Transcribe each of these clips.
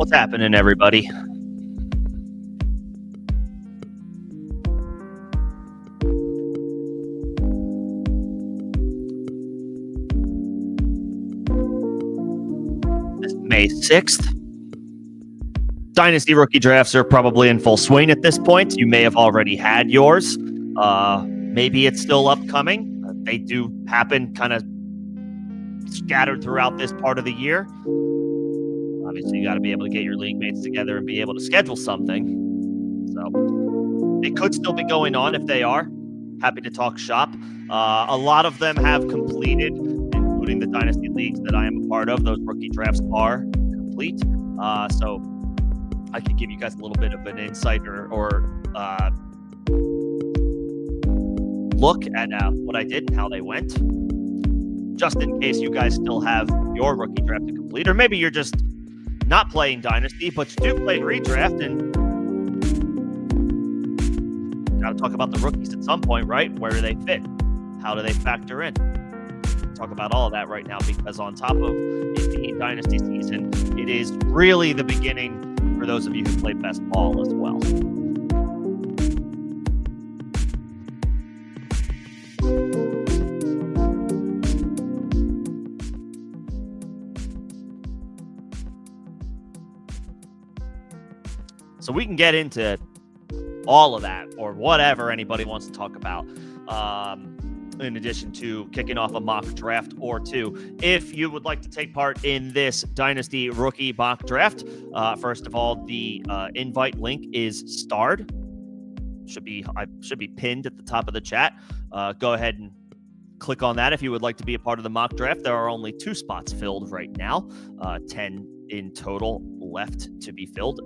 What's happening, everybody? It's May 6th. Dynasty rookie drafts are probably in full swing at this point. You may have already had yours. Maybe it's still upcoming. They do happen kind of scattered throughout this part of the year. Obviously, you got to be able to get your league mates together and be able to schedule something. So it could still be going on if they are. Happy to talk shop. A lot of them have completed, including the Dynasty leagues that I am a part of. Those rookie drafts are complete. So I can give you guys a little bit of an insight or look at what I did and how they went, just in case you guys still have your rookie draft to complete, or maybe you're just not playing Dynasty, but you do play redraft, and got to talk about the rookies at some point, right? Where do they fit? How do they factor in? Talk about all of that right now, because on top of it being Dynasty season, it is really the beginning for those of you who play best ball as well. So we can get into all of that, or whatever anybody wants to talk about, in addition to kicking off a mock draft or two. If you would like to take part in this Dynasty rookie mock draft, first of all, the invite link is starred. Should be pinned at the top of the chat. Go ahead and click on that if you would like to be a part of the mock draft. There are only 2 spots filled right now, 10 in total left to be filled.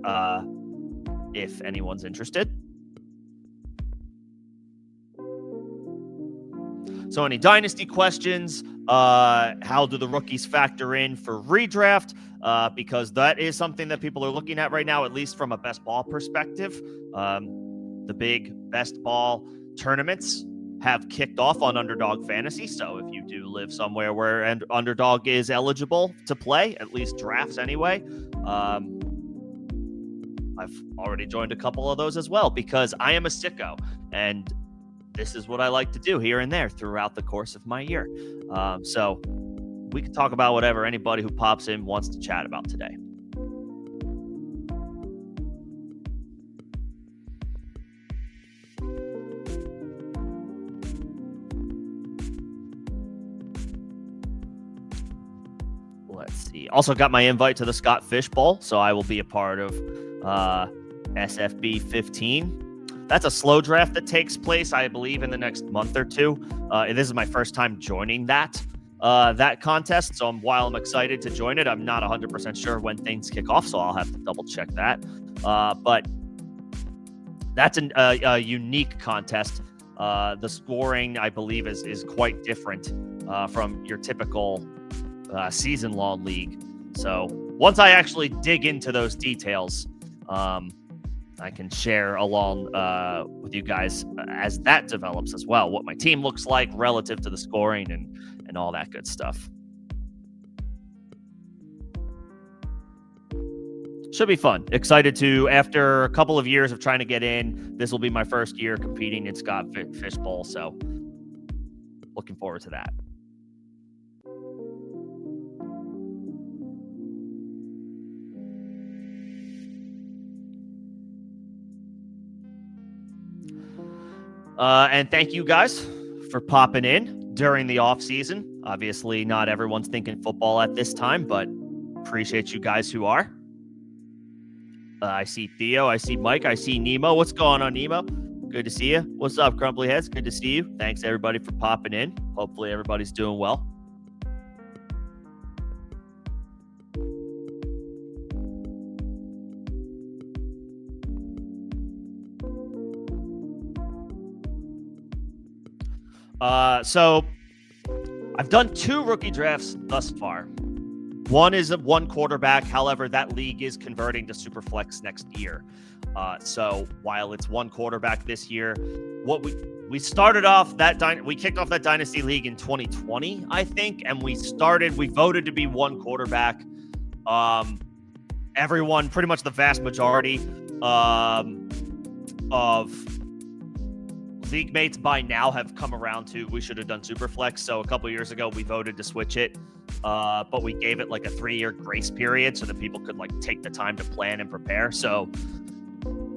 If anyone's interested. So any Dynasty questions? How do the rookies factor in for redraft? Because that is something that people are looking at right now, at least from a best ball perspective. The big best ball tournaments have kicked off on Underdog Fantasy. So if you do live somewhere where Underdog is eligible to play, at least drafts anyway, I've already joined a couple of those as well, because I am a sicko, and this is what I like to do here and there throughout the course of my year. So we can talk about whatever anybody who pops in wants to chat about today. Let's see. Also got my invite to the Scott Fish Bowl, so I will be a part of SFB 15. That's a slow draft that takes place, I believe, in the next month or two. This is my first time joining that contest, so while I'm excited to join it, I'm not 100% sure when things kick off, so I'll have to double check that. But that's a unique contest. The scoring, I believe, is quite different from your typical season-long league. So once I actually dig into those details, I can share along with you guys as that develops as well, what my team looks like relative to the scoring and all that good stuff. Should be fun. Excited to, after a couple of years of trying to get in, this will be my first year competing in Scott Fish Bowl, so looking forward to that. And thank you guys for popping in during the off season. Obviously, not everyone's thinking football at this time, but appreciate you guys who are. I see Theo, I see Mike, I see Nemo. What's going on, Nemo? Good to see you. What's up, Crumbly Heads? Good to see you. Thanks, everybody, for popping in. Hopefully, everybody's doing well. So I've done 2 rookie drafts thus far. One is a 1 quarterback. However, that league is converting to Superflex next year. So while it's 1 quarterback this year, what we started off we kicked off that Dynasty league in 2020, I think, and we voted to be 1 quarterback. everyone, pretty much the vast majority of league mates by now have come around to we should have done Superflex. So a couple years ago, we voted to switch it, but we gave it like a 3-year grace period so that people could like take the time to plan and prepare. So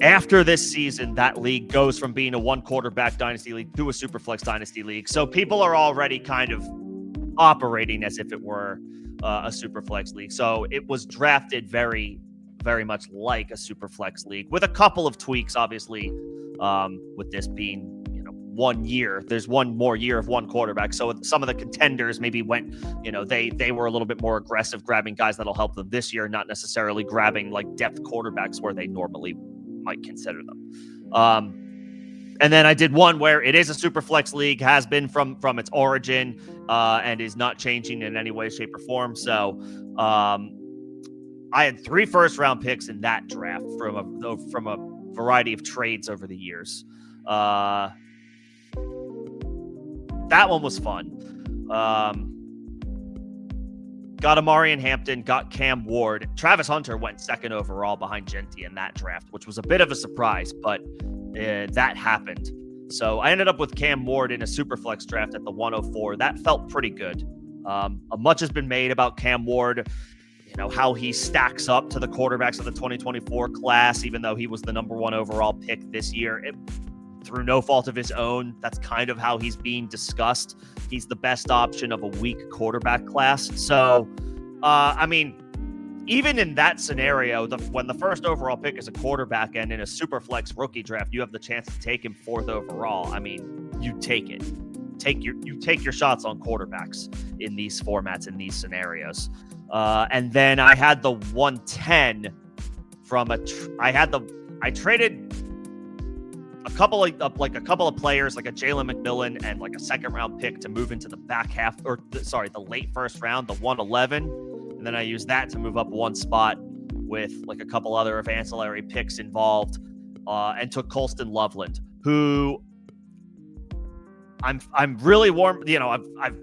after this season, that league goes from being a 1-quarterback dynasty league to a Superflex dynasty league. So people are already kind of operating as if it were a Superflex league. So it was drafted very, very much like a Superflex league with a couple of tweaks, obviously, with this being 1 year. There's one more year of 1 quarterback. So some of the contenders maybe went, they were a little bit more aggressive, grabbing guys that'll help them this year, not necessarily grabbing like depth quarterbacks where they normally might consider them. And then I did one where it is a super flex league, has been from its origin, and is not changing in any way, shape, or form. So I had 3 first-round picks in that draft from a variety of trades over the years. That one was fun. Got Amari and Hampton, got Cam Ward. Travis Hunter went 2nd overall behind Genti in that draft, which was a bit of a surprise, but that happened. So I ended up with Cam Ward in a Superflex draft at the 104. That felt pretty good. Much has been made about Cam Ward, how he stacks up to the quarterbacks of the 2024 class, even though he was the number 1 overall pick this year. Through no fault of his own, that's kind of how he's being discussed. He's the best option of a weak quarterback class. So, even in that scenario, when the first overall pick is a quarterback and in a super flex rookie draft, you have the chance to take him 4th overall. You take it. You take your shots on quarterbacks in these formats, in these scenarios. And then I had the 110 I traded a couple of players, like a Jalen McMillan and like a 2nd round pick to move into the the late 1st round, the 111. And then I used that to move up 1 spot with like a couple other of ancillary picks involved, and took Colston Loveland, who I'm really warm. I've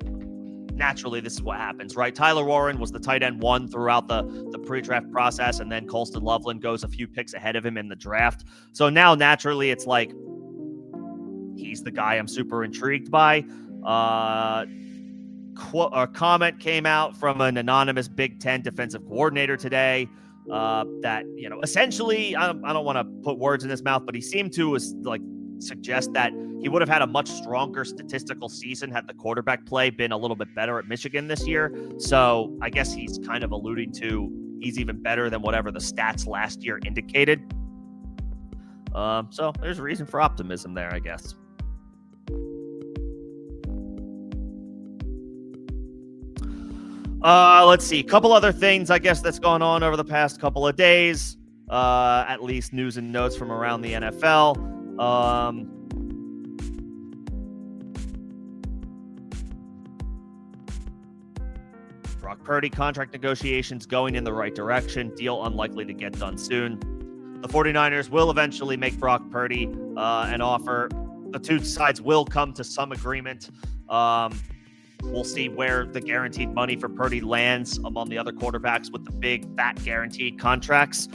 naturally, this is what happens, right? Tyler Warren was the tight end 1 throughout the pre-draft process, and then Colston Loveland goes a few picks ahead of him in the draft. So now, naturally, it's like he's the guy I'm super intrigued by. A comment came out from an anonymous Big Ten defensive coordinator today that, essentially, I don't want to put words in his mouth, but he seemed to suggest that he would have had a much stronger statistical season had the quarterback play been a little bit better at Michigan this year. So I guess he's kind of alluding to he's even better than whatever the stats last year indicated. So there's a reason for optimism there, I guess. Let's see. A couple other things, I guess, that's gone on over the past couple of days. At least news and notes from around the NFL. Brock Purdy contract negotiations going in the right direction. Deal unlikely to get done soon. The 49ers will eventually make Brock Purdy an offer. The two sides will come to some agreement. We'll see where the guaranteed money for Purdy lands among the other quarterbacks with the big, fat guaranteed contracts.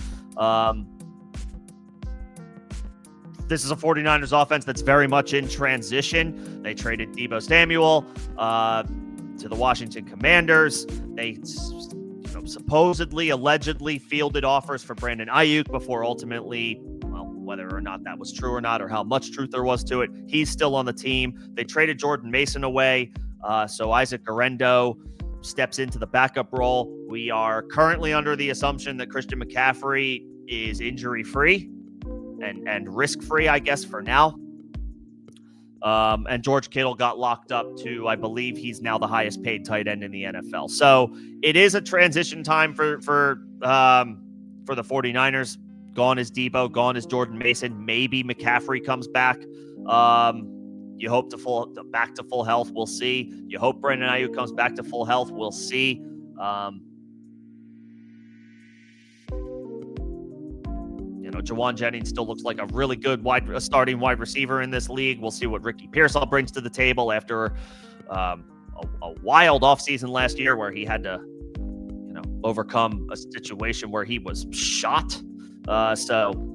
This is a 49ers offense that's very much in transition. They traded Deebo Samuel to the Washington Commanders. They supposedly, allegedly fielded offers for Brandon Ayuk before ultimately, whether or not that was true or not, or how much truth there was to it, he's still on the team. They traded Jordan Mason away, so Isaac Guerrero steps into the backup role. We are currently under the assumption that Christian McCaffrey is injury-free and risk-free, I guess, for now. And George Kittle got locked up to, I believe he's now the highest paid tight end in the NFL. So it is a transition time for the 49ers. Gone is Deebo, gone is Jordan Mason. Maybe McCaffrey comes back. You hope back to full health. We'll see. You hope Brandon Ayuk comes back to full health. We'll see. Jawan Jennings still looks like a really good starting wide receiver in this league. We'll see what Ricky Pearsall brings to the table after a wild offseason last year where he had to, overcome a situation where he was shot. So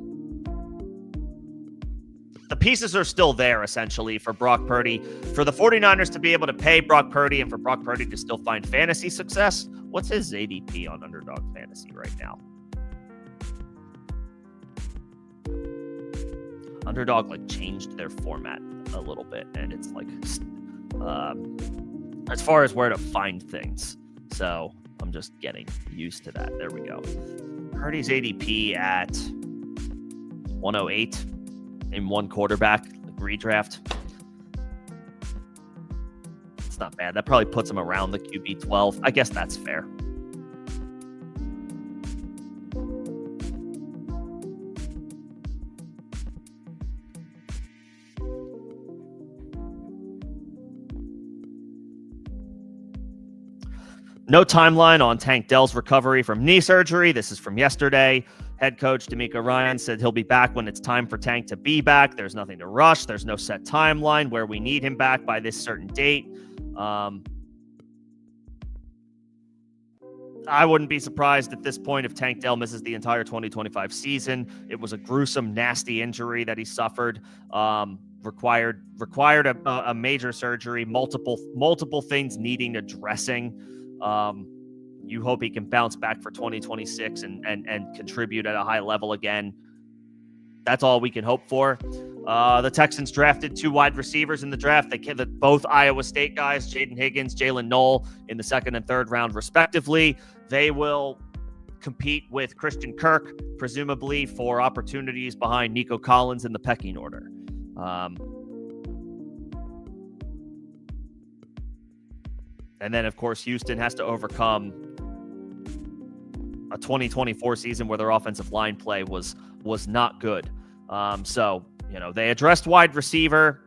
the pieces are still there, essentially, for Brock Purdy. For the 49ers to be able to pay Brock Purdy and for Brock Purdy to still find fantasy success, what's his ADP on Underdog Fantasy right now? Underdog changed their format a little bit, and it's as far as where to find things. So I'm just getting used to that. There we go. Purdy's ADP at 108 in one quarterback redraft. It's not bad. That probably puts him around the QB 12. I guess that's fair. No timeline on Tank Dell's recovery from knee surgery. This is from yesterday. Head coach D'Amico Ryan said he'll be back when it's time for Tank to be back. There's nothing to rush. There's no set timeline where we need him back by this certain date. I wouldn't be surprised at this point if Tank Dell misses the entire 2025 season. It was a gruesome, nasty injury that he suffered. Required a major surgery, multiple things needing addressing. You hope he can bounce back for 2026 and contribute at a high level again. That's all we can hope for. The Texans drafted 2 wide receivers in the draft. They killed both Iowa State guys, Jaden Higgins, Jalen Knoll, in the 2nd and 3rd round, respectively. They will compete with Christian Kirk, presumably for opportunities behind Nico Collins in the pecking order. And then, of course, Houston has to overcome a 2024 season where their offensive line play was not good. So, they addressed wide receiver.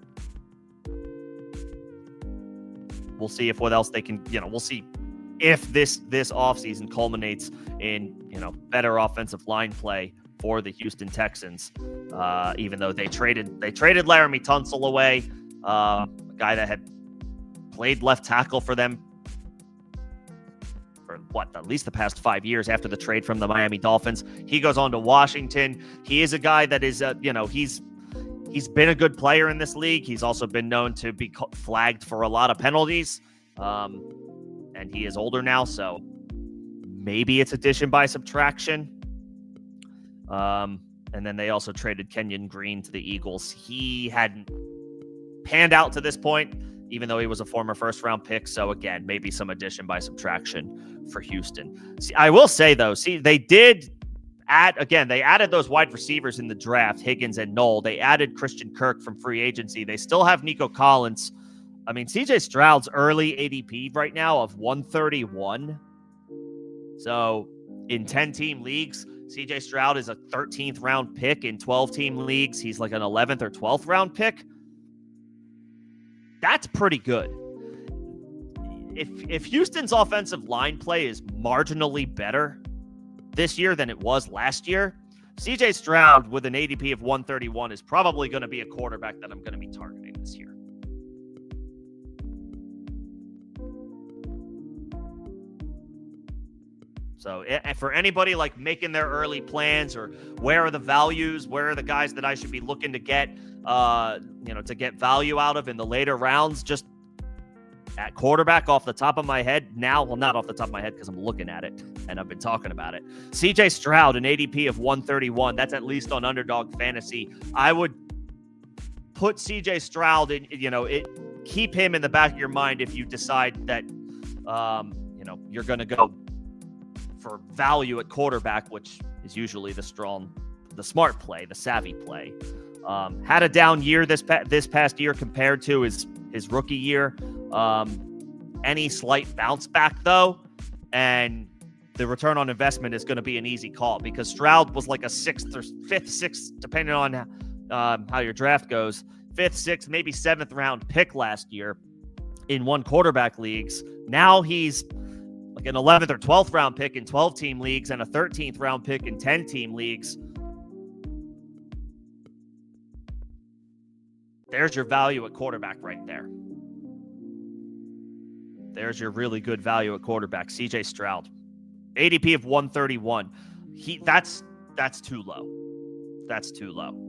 We'll see what else they can, we'll see if this offseason culminates in, better offensive line play for the Houston Texans. Even though they traded Laramie Tunsil away, a guy that had played left tackle for them for at least the past 5 years after the trade from the Miami Dolphins. He goes on to Washington. He is a guy that is, he's been a good player in this league. He's also been known to be flagged for a lot of penalties. And he is older now, so maybe it's addition by subtraction. And then they also traded Kenyon Green to the Eagles. He hadn't panned out to this point, even though he was a former first-round pick. So, again, maybe some addition by subtraction for Houston. See, I will say, though, they did they added those wide receivers in the draft, Higgins and Knoll. They added Christian Kirk from free agency. They still have Nico Collins. I mean, CJ Stroud's early ADP right now of 131. So, in 10-team leagues, CJ Stroud is a 13th round pick. In 12-team leagues, he's like an 11th or 12th round pick. That's pretty good. If Houston's offensive line play is marginally better this year than it was last year, CJ Stroud with an ADP of 131 is probably going to be a quarterback that I'm going to be targeting this year. So for anybody making their early plans, or where are the values, where are the guys that I should be looking to get, to get value out of in the later rounds, just at quarterback off the top of my head now, well, not off the top of my head because I'm looking at it and I've been talking about it. CJ Stroud, an ADP of 131. That's at least on Underdog Fantasy. I would put CJ Stroud in, keep him in the back of your mind if you decide that, you're going to go for value at quarterback, which is usually the smart play, the savvy play. Had a down year this past year compared to his rookie year. Any slight bounce back, though, and the return on investment is going to be an easy call, because Stroud was like a 6th or 5th, 6th, depending on how your draft goes, 5th, 6th, maybe 7th round pick last year in one quarterback leagues. Now he's like an 11th or 12th round pick in 12-team leagues and a 13th round pick in 10-team leagues. There's your value at quarterback right there. There's your really good value at quarterback, CJ Stroud. ADP of 131. That's too low. That's too low.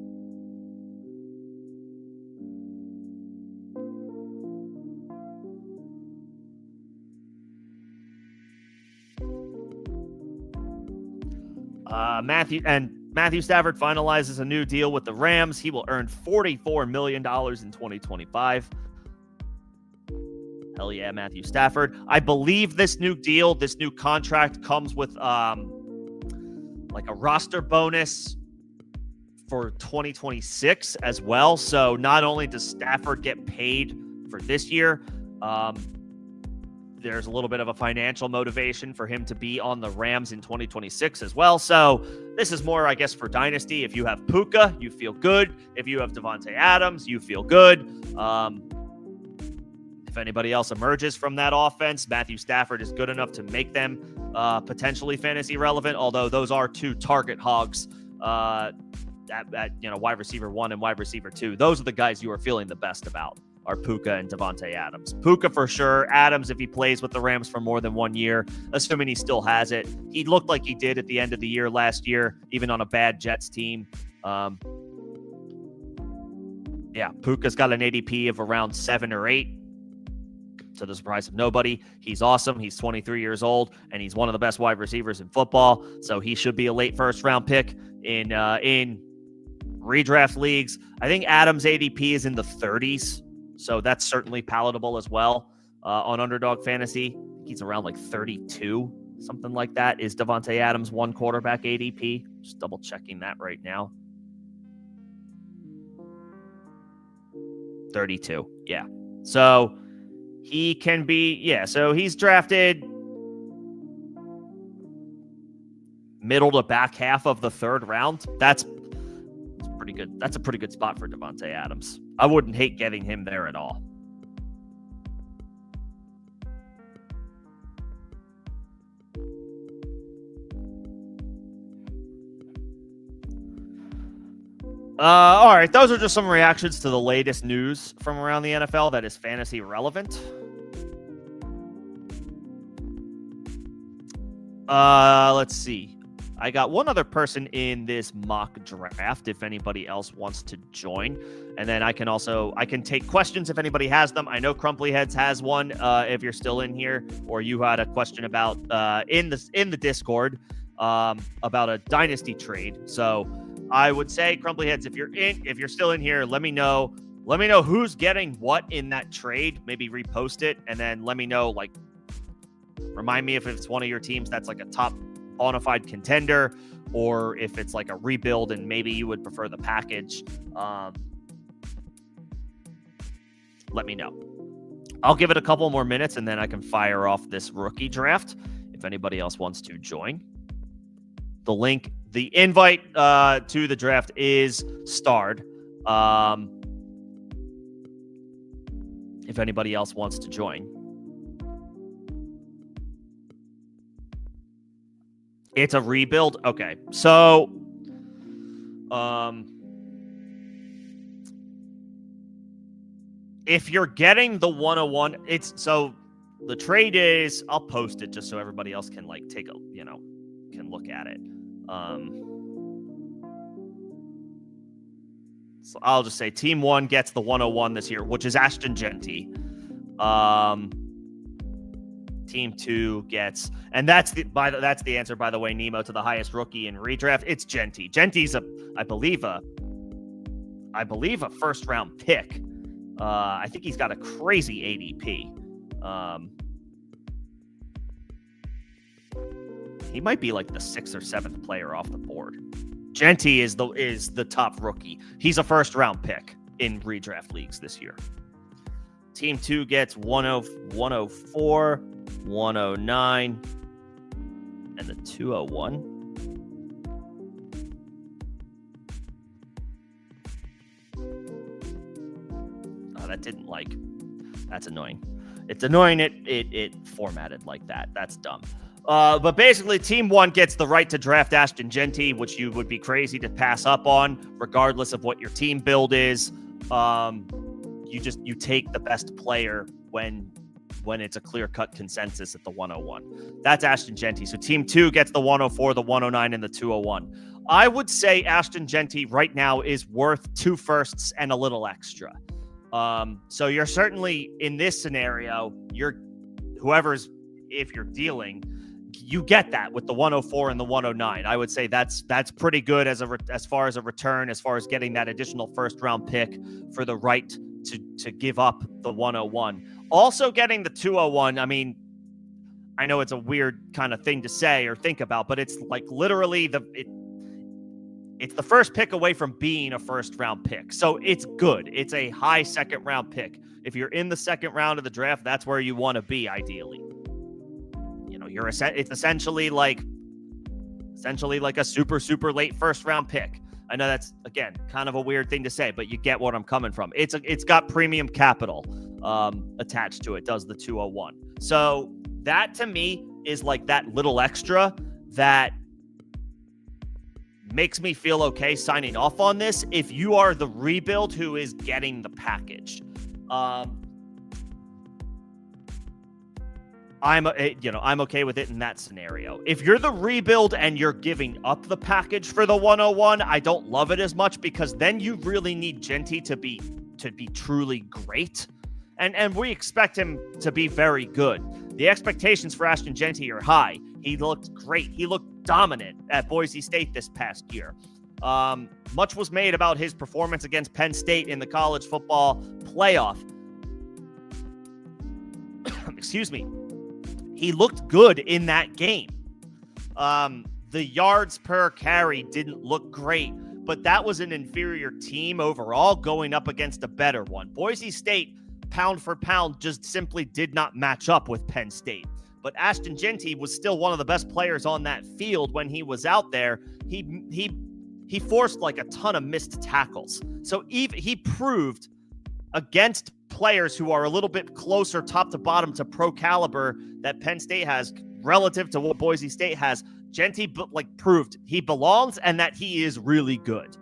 Matthew Stafford finalizes a new deal with the Rams. He will earn $44 million in 2025. Hell yeah, Matthew Stafford. I believe this new deal, this new contract comes with like a roster bonus for 2026 as well. So not only does Stafford get paid for this year, there's a little bit of a financial motivation for him to be on the Rams in 2026 as well. So this is more, I guess, for Dynasty. If you have Puka, you feel good. If you have Davante Adams, you feel good. If anybody else emerges from that offense, Matthew Stafford is good enough to make them potentially fantasy relevant, although those are two target hogs at wide receiver 1 and wide receiver 2. Those are the guys you are feeling the best about, are Puka and Davante Adams. Puka for sure. Adams, if he plays with the Rams for more than 1 year, assuming he still has it. He looked like he did at the end of the year last year, even on a bad Jets team. Puka's got an ADP of around 7 or 8. To the surprise of nobody. He's awesome. He's 23 years old, and he's one of the best wide receivers in football. So he should be a late first-round pick in redraft leagues. I think Adams' ADP is in the 30s, so that's certainly palatable as well. On Underdog Fantasy, he's around like 32, something like that. Is Davante Adams one quarterback ADP? Just double-checking that right now. 32, yeah. So he can be, so he's drafted middle to back half of the third round. That's pretty good. That's a pretty good spot for Davante Adams. I wouldn't hate getting him there at all. All right, those are just some reactions to the latest news from around the NFL that is fantasy relevant. Let's see. I got one other person in this mock draft if anybody else wants to join. And then I can take questions if anybody has them. I know Crumply Heads has one if you're still in here, or you had a question about in the Discord about a Dynasty trade. So I would say, Crumply Heads, if you're still in here, let me know. Let me know who's getting what in that trade. Maybe repost it, and then let me know. Like, remind me if it's one of your teams that's like a top bona fide contender, or if it's like a rebuild and maybe you would prefer the package. Let me know. I'll give it a couple more minutes, and then I can fire off this rookie draft if anybody else wants to join. The invite to the draft is starred. If anybody else wants to join. It's a rebuild? Okay. So, if you're getting the 101, the trade is, I'll post it just so everybody else can like take a, can look at it. So I'll just say Team 1 gets the 101 this year, which is Ashton Genty. Team 2 gets, and that's the answer, by the way, Nemo, to the highest rookie in redraft. It's Genty. Genty's I believe a first round pick. I think he's got a crazy ADP. He might be like the 6th or 7th player off the board. Genty is the top rookie. He's a first round pick in redraft leagues this year. Team 2 gets 104, 109, and the 201. Oh, that's annoying. It's annoying it formatted like that. That's dumb. But basically, Team 1 gets the right to draft Ashton Genty, which you would be crazy to pass up on, regardless of what your team build is. You take the best player when when it's a clear-cut consensus at the 101. That's Ashton Genty. So team 2 gets the 104, the 109, and the 201. I would say Ashton Genty right now is worth 2 firsts and a little extra. So you're certainly in this scenario, if you're dealing, you get that with the 104 and the 109. I would say that's pretty good as far as a return, as far as getting that additional first round pick for the right to give up the 101. Also getting the 201. I mean, I know it's a weird kind of thing to say or think about, but it's like literally it's the first pick away from being a first round pick. So it's good. It's a high second round pick. If you're in the second round of the draft, that's where you want to be ideally. It's essentially like a super late first round pick. I know that's, again, kind of a weird thing to say, but you get what I'm coming from. It's got premium capital attached to it, does the 201. So that to me is like that little extra that makes me feel okay signing off on this if you are the rebuild who is getting the package. I'm okay with it in that scenario. If you're the rebuild and you're giving up the package for the 101, I don't love it as much, because then you really need Genty to be truly great. And we expect him to be very good. The expectations for Ashton Genty are high. He looked great. He looked dominant at Boise State this past year. Much was made about his performance against Penn State in the college football playoff. Excuse me. He looked good in that game. The yards per carry didn't look great, but that was an inferior team overall going up against a better one. Boise State, pound for pound, just simply did not match up with Penn State. But Ashton Genty was still one of the best players on that field when he was out there. He forced like a ton of missed tackles. So he proved against players who are a little bit closer top to bottom to pro caliber that Penn State has relative to what Boise State has. Genty proved he belongs and that he is really good.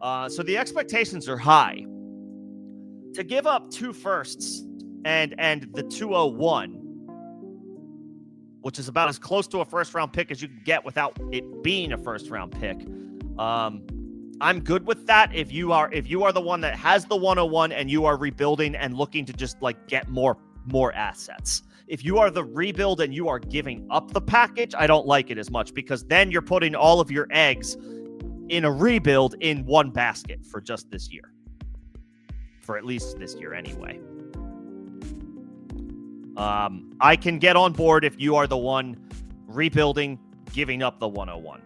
So the expectations are high. To give up 2 firsts and the 201, which is about as close to a first round pick as you can get without it being a first round pick. I'm good with that. If you are the one that has the 101 and you are rebuilding and looking to just get more assets. If you are the rebuild and you are giving up the package, I don't like it as much, because then you're putting all of your eggs in a rebuild in one basket for just this year. For at least this year anyway. I can get on board if you are the one rebuilding, giving up the 101.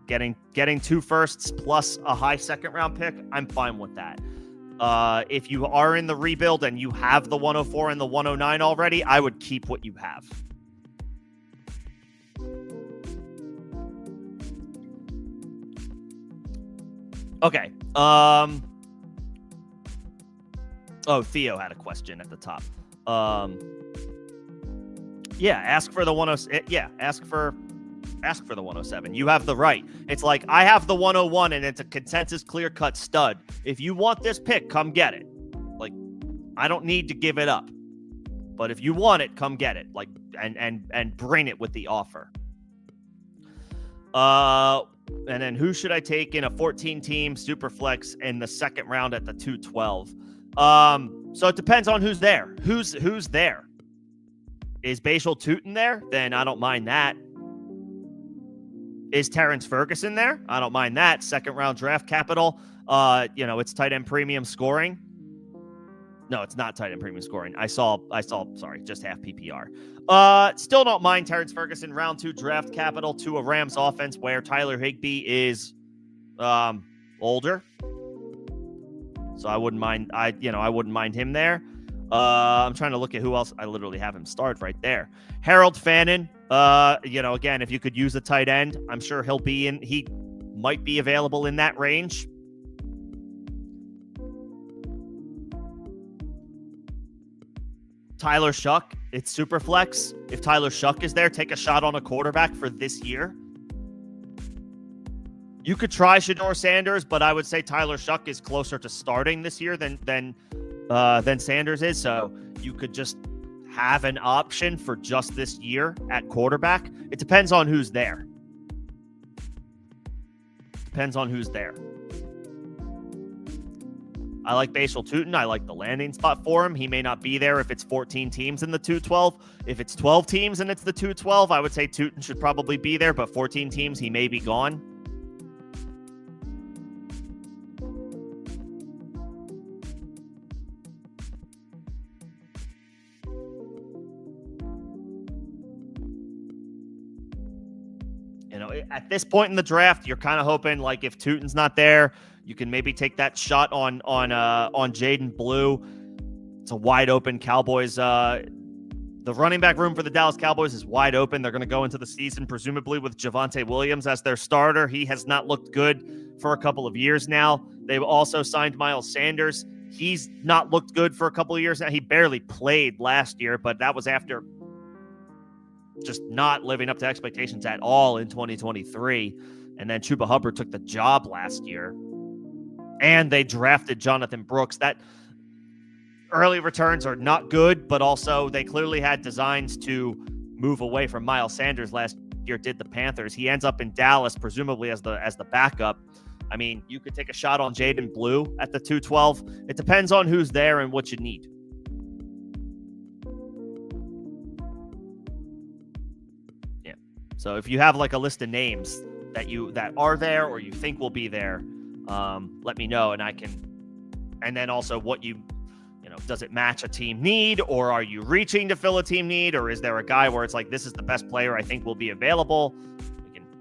Getting 2 firsts plus a high second round pick, I'm fine with that. If you are in the rebuild and you have the 104 and the 109 already, I would keep what you have. Okay. Theo had a question at the top. Ask for the 107. Yeah, ask for the 107. You have the right. It's like, I have the 101 and it's a consensus clear-cut stud. If you want this pick, come get it. I don't need to give it up. But if you want it, come get it. And bring it with the offer. And then who should I take in a 14-team Superflex in the second round at the 212? So it depends on who's there. Who's there? Is Bashal Tootin there? Then I don't mind that. Is Terrence Ferguson there? I don't mind that. Second round draft capital. It's tight end premium scoring. No, it's not tight end premium scoring. Sorry, just half PPR. Still don't mind Terrence Ferguson, round 2 draft capital to a Rams offense where Tyler Higbee is older. So I wouldn't mind. I wouldn't mind him there. I'm trying to look at who else. I literally have him start right there. Harold Fannin. Again, if you could use a tight end, I'm sure he might be available in that range. Tyler Shuck, it's super flex. If Tyler Shuck is there, take a shot on a quarterback for this year. You could try Shedeur Sanders, but I would say Tyler Shuck is closer to starting this year than Sanders is. So you could just have an option for just this year at quarterback. It depends on who's there. Depends on who's there. I like Bashal Tutin. I like the landing spot for him. He may not be there if it's 14 teams in the 212. If it's 12 teams and it's the 212, I would say Tutin should probably be there, but 14 teams, he may be gone. You know, at this point in the draft, you're kind of hoping, like, if Tutin's not there, you can maybe take that shot on Jaden Blue. It's a wide open Cowboys. The running back room for the Dallas Cowboys is wide open. They're going to go into the season presumably with Javonte Williams as their starter. He has not looked good for a couple of years now. They've also signed Miles Sanders. He's not looked good for a couple of years now. He barely played last year, but that was after just not living up to expectations at all in 2023. And then Chuba Hubbard took the job last year. And they drafted Jonathan Brooks. That early returns are not good, but also they clearly had designs to move away from Miles Sanders last year, did the Panthers. He ends up in Dallas, presumably as the backup. I mean, you could take a shot on Jaden Blue at the 212. It depends on who's there and what you need. Yeah. So if you have like a list of names that are there or you think will be there, let me know, and I can. And then also what you know, does it match a team need, or are you reaching to fill a team need, or is there a guy where it's like, this is the best player I think will be available?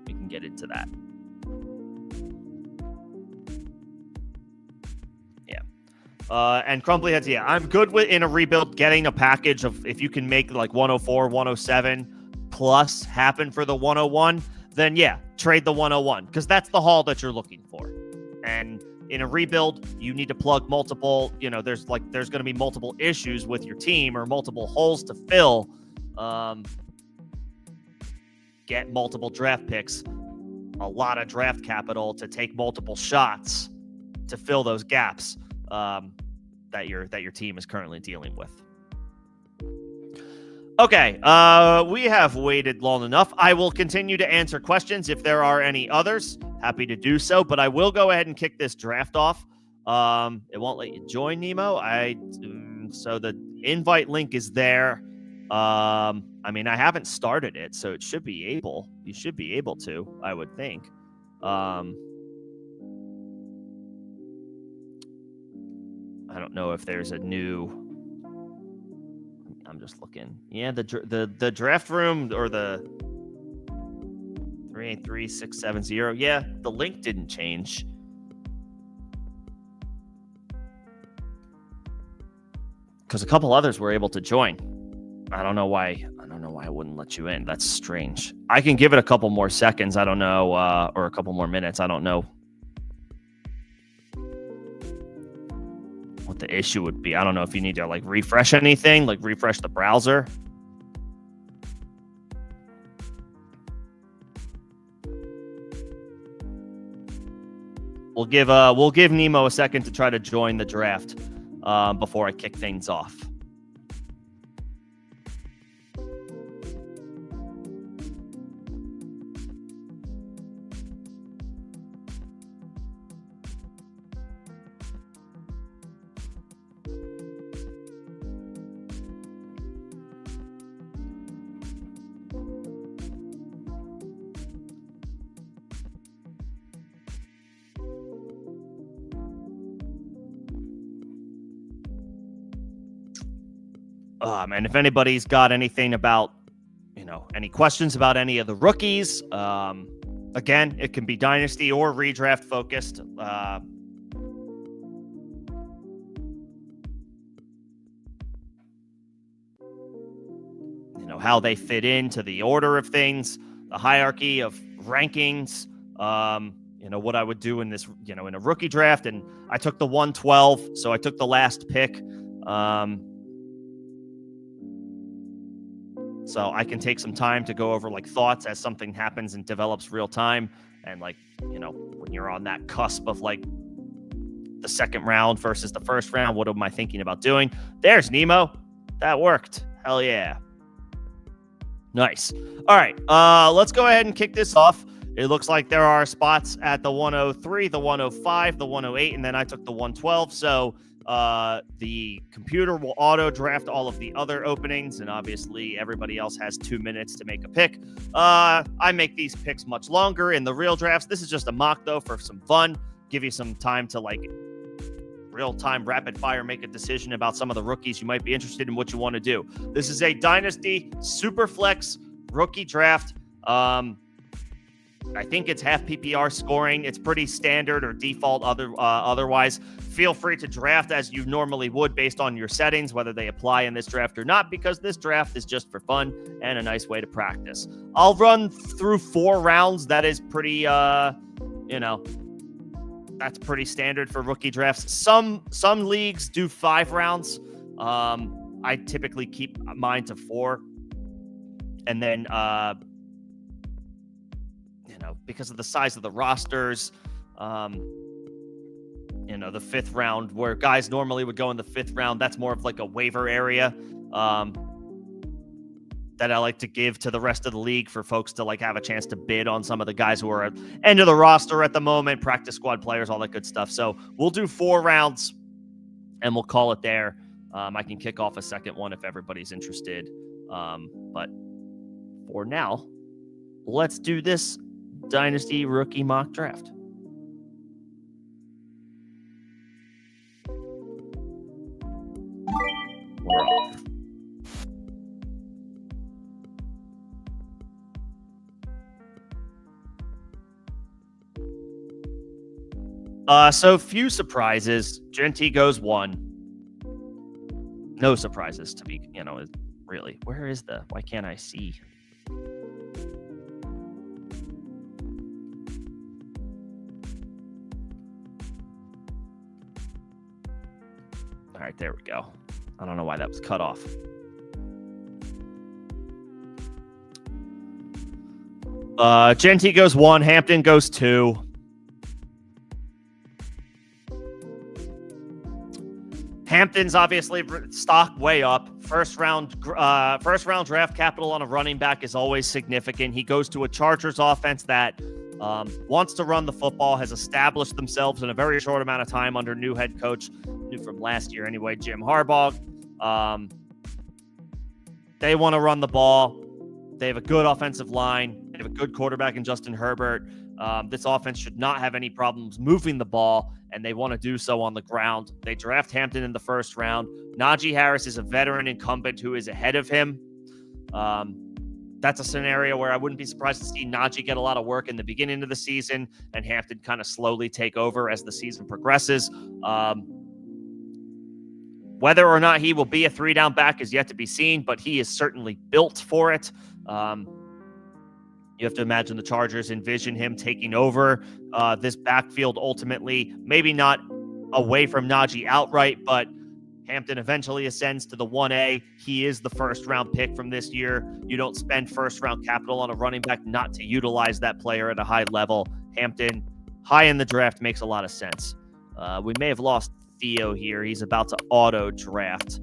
We can get into that. Yeah. And Crumbly Heads, yeah, I'm good with in a rebuild getting a package of, if you can make like 104, 107 plus happen for the 101, then yeah, trade the 101, because that's the haul that you're looking for. And in a rebuild, you need to plug multiple, you know, there's going to be multiple issues with your team or multiple holes to fill. Get multiple draft picks, a lot of draft capital to take multiple shots to fill those gaps that your team is currently dealing with. Okay, we have waited long enough. I will continue to answer questions if there are any others. Happy to do so, but I will go ahead and kick this draft off. It won't let you join, Nemo. So the invite link is there. I mean, I haven't started it, so it should be able. You should be able to, I would think. I don't know if there's a new. I'm just looking. Yeah, the draft room or the 383-670. Yeah, the link didn't change. Because a couple others were able to join. I don't know why it wouldn't let you in. That's strange. I can give it a couple more seconds. I don't know, or a couple more minutes. I don't know what the issue would be. I don't know if you need to like refresh anything, like refresh the browser. We'll give Nemo a second to try to join the draft before I kick things off. And if anybody's got anything about, any questions about any of the rookies, again, it can be Dynasty or redraft focused. How they fit into the order of things, the hierarchy of rankings, what I would do in this, in a rookie draft. And I took the 112, so I took the last pick. So I can take some time to go over like thoughts as something happens and develops real time. And like, when you're on that cusp of like the second round versus the first round, what am I thinking about doing? There's Nemo. That worked. Hell yeah. Nice. All right. Let's go ahead and kick this off. It looks like there are spots at the 103, the 105, the 108, and then I took the 112. So the computer will auto draft all of the other openings, and obviously everybody else has 2 minutes to make a pick. I make these picks much longer in the real drafts. This is just a mock, though, for some fun. Give you some time to, like, real-time rapid-fire make a decision about some of the rookies you might be interested in what you want to do. This is a Dynasty Superflex rookie draft. I think it's half PPR scoring. It's pretty standard or default otherwise. Feel free to draft as you normally would based on your settings, whether they apply in this draft or not, because this draft is just for fun and a nice way to practice. I'll run through 4 rounds. That is pretty, that's pretty standard for rookie drafts. Some leagues do 5 rounds. I typically keep mine to 4. And then, because of the size of the rosters, the 5th round, where guys normally would go in the 5th round, that's more of like a waiver area that I like to give to the rest of the league for folks to like have a chance to bid on some of the guys who are at end of the roster at the moment, practice squad players, all that good stuff. So we'll do 4 rounds and we'll call it there. I can kick off a second one if everybody's interested. But for now, let's do this Dynasty rookie mock draft. We're off. So few surprises. Genty goes 1. No surprises to be, really. Where is why can't I see? All right, there we go. I don't know why that was cut off. Genty goes 1. Hampton goes 2. Hampton's obviously stock way up. First round draft capital on a running back is always significant. He goes to a Chargers offense that wants to run the football, has established themselves in a very short amount of time under new head coach, new from last year anyway, Jim Harbaugh. They want to run the ball. They have a good offensive line. They have a good quarterback in Justin Herbert. This offense should not have any problems moving the ball, and they want to do so on the ground. They draft Hampton in the 1st round. Najee Harris is a veteran incumbent who is ahead of him. That's a scenario where I wouldn't be surprised to see Najee get a lot of work in the beginning of the season and Hampton kind of slowly take over as the season progresses. Whether or not he will be a 3-down back is yet to be seen, but he is certainly built for it. You have to imagine the Chargers envision him taking over this backfield ultimately, maybe not away from Najee outright, but Hampton eventually ascends to the 1A. He is the 1st-round pick from this year. You don't spend 1st-round capital on a running back not to utilize that player at a high level. Hampton, high in the draft, makes a lot of sense. We may have lost Theo here. He's about to auto-draft.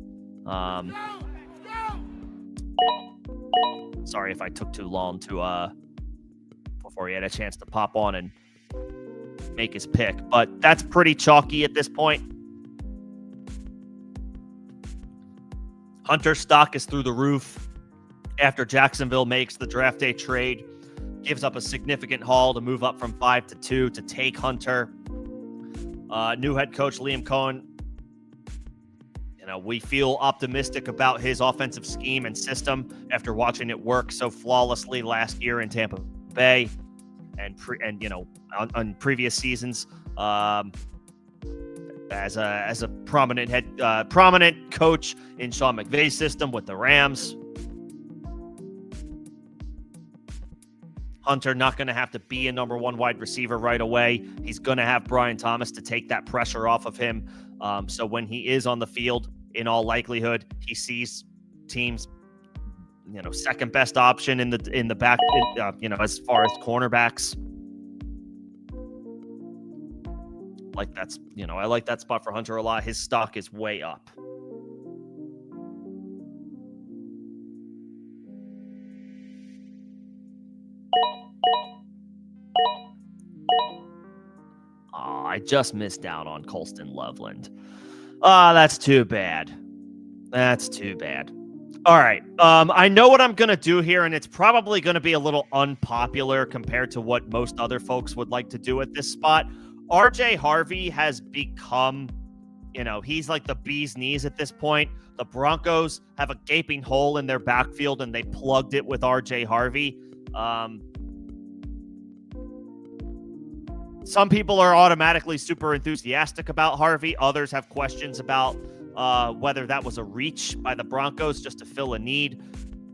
Sorry if I took too long to before he had a chance to pop on and make his pick, but that's pretty chalky at this point. Hunter's stock is through the roof after Jacksonville makes the draft day trade, gives up a significant haul to move up from 5 to 2 to take Hunter. New head coach Liam Cohen, we feel optimistic about his offensive scheme and system after watching it work so flawlessly last year in Tampa Bay and on previous seasons. As a prominent coach in Sean McVay's system with the Rams. Hunter not going to have to be a number 1 wide receiver right away. He's going to have Brian Thomas to take that pressure off of him. So when he is on the field, in all likelihood, he sees teams, second best option in the back, as far as cornerbacks. Like that's, I like that spot for Hunter a lot. His stock is way up. Oh, I just missed out on Colston Loveland. That's too bad. That's too bad. All right. I know what I'm going to do here, and it's probably going to be a little unpopular compared to what most other folks would like to do at this spot. RJ Harvey has become, he's like the bee's knees at this point. The Broncos have a gaping hole in their backfield, and they plugged it with RJ Harvey. Some people are automatically super enthusiastic about Harvey. Others have questions about whether that was a reach by the Broncos just to fill a need.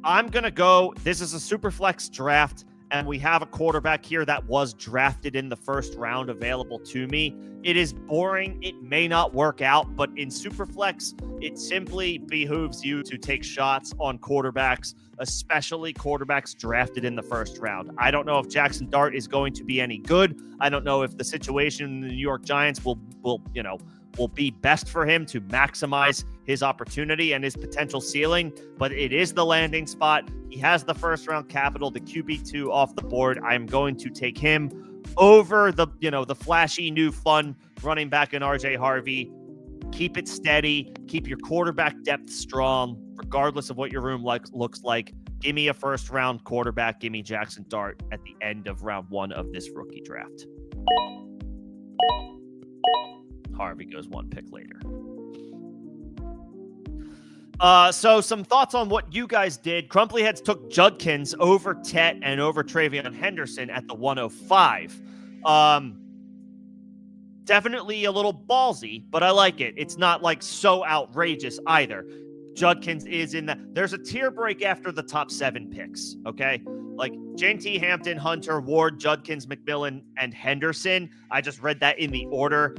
I'm going to go, this is a super flex draft, and we have a quarterback here that was drafted in the first round available to me. It is boring. It may not work out, but in Superflex, it simply behooves you to take shots on quarterbacks, especially quarterbacks drafted in the first round. I don't know if Jackson Dart is going to be any good. I don't know if the situation in the New York Giants will be best for him to maximize his opportunity and his potential ceiling, but it is the landing spot. He has the first round capital, the QB2 off the board. I'm going to take him over the flashy new fun running back in RJ Harvey. Keep it steady. Keep your quarterback depth strong, regardless of what your room looks like. Give me a first round quarterback. Give me Jackson Dart at the end of round 1 of this rookie draft. Harvey goes 1 pick later. So some thoughts on what you guys did. Crumply Heads took Judkins over Tet and over Travion Henderson at the 105. Definitely a little ballsy, but I like it. It's not like so outrageous either. Judkins is in that. There's a tier break after the top 7 picks, okay? Like J.T. Hampton, Hunter, Ward, Judkins, McMillan, and Henderson. I just read that in the order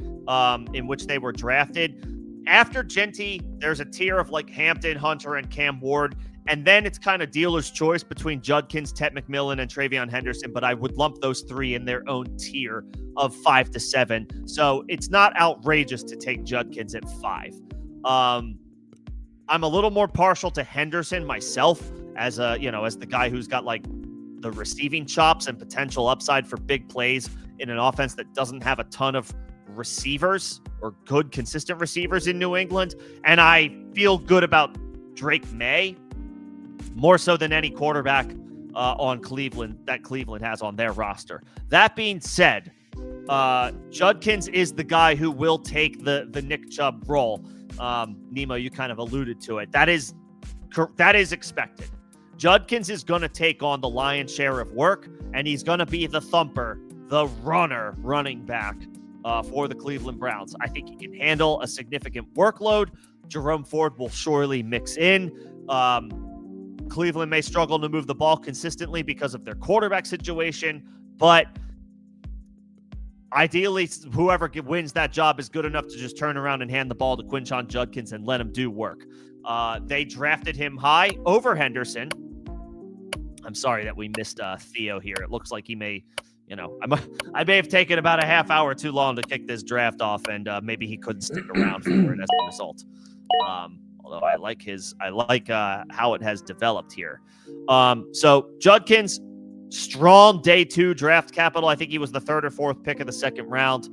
in which they were drafted. After Genty, there's a tier of like Hampton, Hunter, and Cam Ward. And then it's kind of dealer's choice between Judkins, Tet McMillan, and Travion Henderson. But I would lump those 3 in their own tier of 5 to 7. So it's not outrageous to take Judkins at 5. I'm a little more partial to Henderson myself as the guy who's got like the receiving chops and potential upside for big plays in an offense that doesn't have a ton of receivers or good consistent receivers in New England. And I feel good about Drake May more so than any quarterback on Cleveland that Cleveland has on their roster. That being said, Judkins is the guy who will take the Nick Chubb role. Nemo, you kind of alluded to it. That is expected. Judkins is going to take on the lion's share of work, and he's going to be the thumper, the running back for the Cleveland Browns. I think he can handle a significant workload. Jerome Ford will surely mix in. Cleveland may struggle to move the ball consistently because of their quarterback situation, but ideally, whoever wins that job is good enough to just turn around and hand the ball to Quinshon Judkins and let him do work. They drafted him high over Henderson. I'm sorry that we missed Theo here. It looks like he may, I may have taken about a half hour too long to kick this draft off, and maybe he couldn't stick around for it as a result. Although I like how it has developed here. So Judkins, strong day 2 draft capital. I think he was the 3rd or 4th pick of the 2nd round.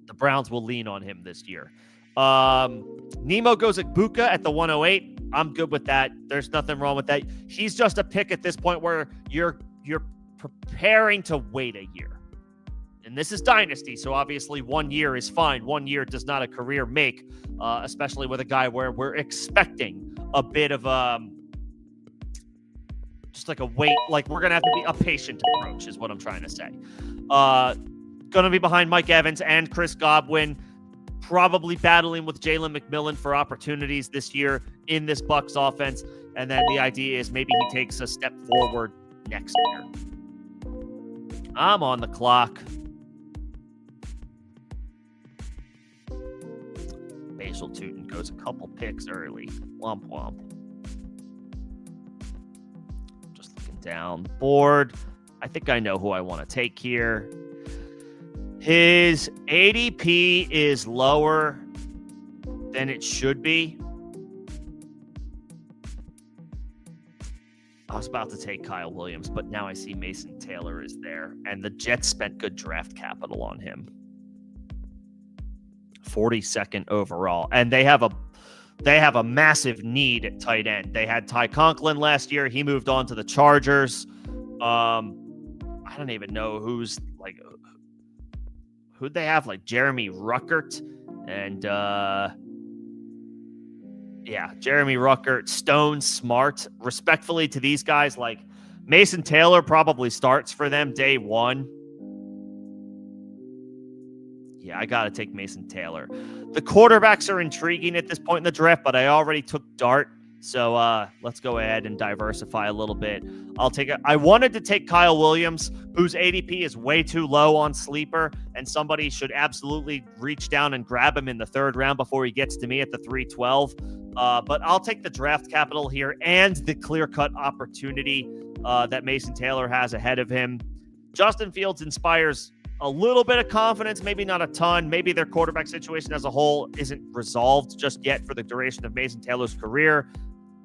The Browns will lean on him this year. Nemo goes at Buka at the 108. I'm good with that. There's nothing wrong with that. He's just a pick at this point where you're preparing to wait a year. And this is Dynasty, so obviously 1 year is fine. 1 year does not a career make, especially with a guy where we're expecting a bit of just like a wait. Like we're going to have to be a patient approach is what I'm trying to say. Going to be behind Mike Evans and Chris Godwin, probably battling with Jalen McMillan for opportunities this year in this Bucs offense. And then the idea is maybe he takes a step forward next year. I'm on the clock. Basil Tootin goes a couple picks early. Womp womp. Just looking down the board. I think I know who I want to take here. His ADP is lower than it should be. was about to take Kyle Williams, but now I see Mason Taylor is there, and the Jets spent good draft capital on him. 42nd overall, and they have a massive need at tight end. They had Ty Conklin last year. He moved on to the Chargers. I don't even know who'd they have, like Jeremy Ruckert and Jeremy Ruckert, Stone, Smart. Respectfully to these guys, like Mason Taylor probably starts for them day one. Yeah, I got to take Mason Taylor. The quarterbacks are intriguing at this point in the draft, but I already took Dart. So let's go ahead and diversify a little bit. I wanted to take Kyle Williams, whose ADP is way too low on Sleeper, and somebody should absolutely reach down and grab him in the third round before he gets to me at the 312. But I'll take the draft capital here and the clear-cut opportunity that Mason Taylor has ahead of him. Justin Fields inspires a little bit of confidence, maybe not a ton. Maybe their quarterback situation as a whole isn't resolved just yet for the duration of Mason Taylor's career.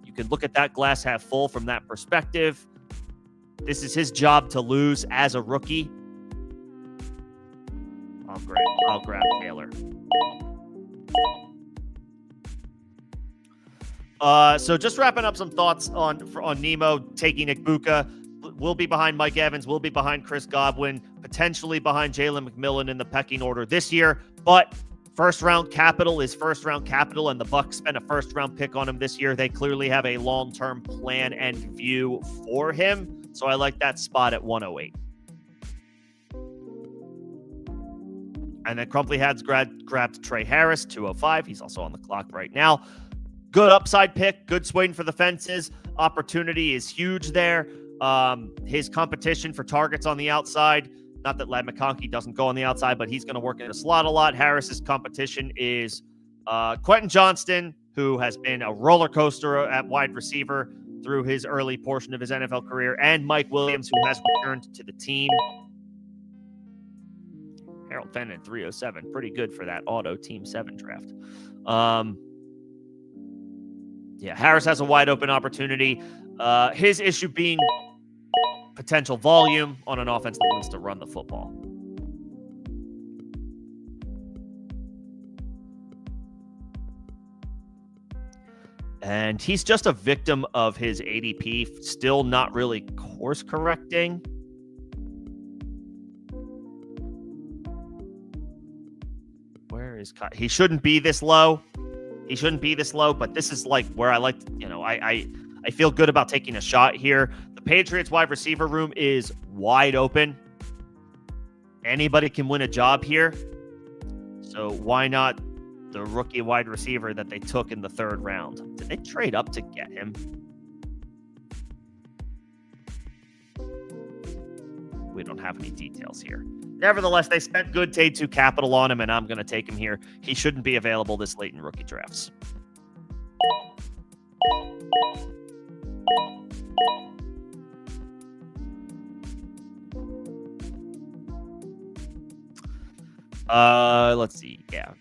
You can look at that glass half full from that perspective. This is his job to lose as a rookie. I'll grab Taylor. So just wrapping up some thoughts on Nemo taking Igbuka. Will be behind Mike Evans, will be behind Chris Godwin, potentially behind Jalen McMillan in the pecking order this year. But first-round capital is first-round capital, and the Bucs spent a first-round pick on him this year. They clearly have a long-term plan and view for him, so I like that spot at 108. And then Crumply Hads grabbed Trey Harris, 205. He's also on the clock right now. Good upside pick, good swing for the fences. Opportunity is huge there. His competition for targets on the outside, not that Ladd McConkey doesn't go on the outside, but he's going to work in the slot a lot. Harris's competition is Quentin Johnston, who has been a roller coaster at wide receiver through his early portion of his NFL career, and Mike Williams, who has returned to the team. Harold Fenton, 307. Pretty good for that auto Team 7 draft. Harris has a wide open opportunity. His issue being potential volume on an offense that wants to run the football. And he's just a victim of his ADP, still not really course correcting. Where is Kyle? He shouldn't be this low. But this is like where I like, I feel good about taking a shot here. The Patriots wide receiver room is wide open. Anybody can win a job here. So why not the rookie wide receiver that they took in the third round? Did they trade up to get him? We don't have any details here. Nevertheless, they spent good day 2 capital on him, and I'm going to take him here. He shouldn't be available this late in rookie drafts. Let's see. Yeah.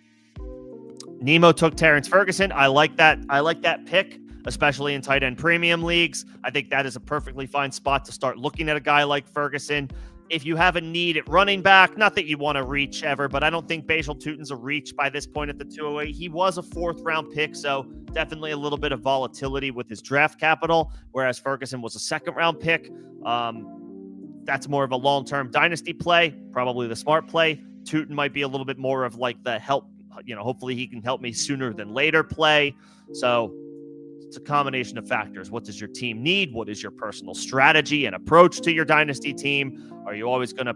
Nemo took Terrence Ferguson. I like that pick, especially in tight end premium leagues. I think that is a perfectly fine spot to start looking at a guy like Ferguson. If you have a need at running back, not that you want to reach ever, but I don't think Bajal Tutin's a reach by this point at the 208. He was a 4th round pick, so definitely a little bit of volatility with his draft capital, whereas Ferguson was a 2nd round pick. That's more of a long-term dynasty play, probably the smart play. Tutin might be a little bit more of like the help, hopefully he can help me sooner than later play. So it's a combination of factors. What does your team need? What is your personal strategy and approach to your dynasty team? Are you always going to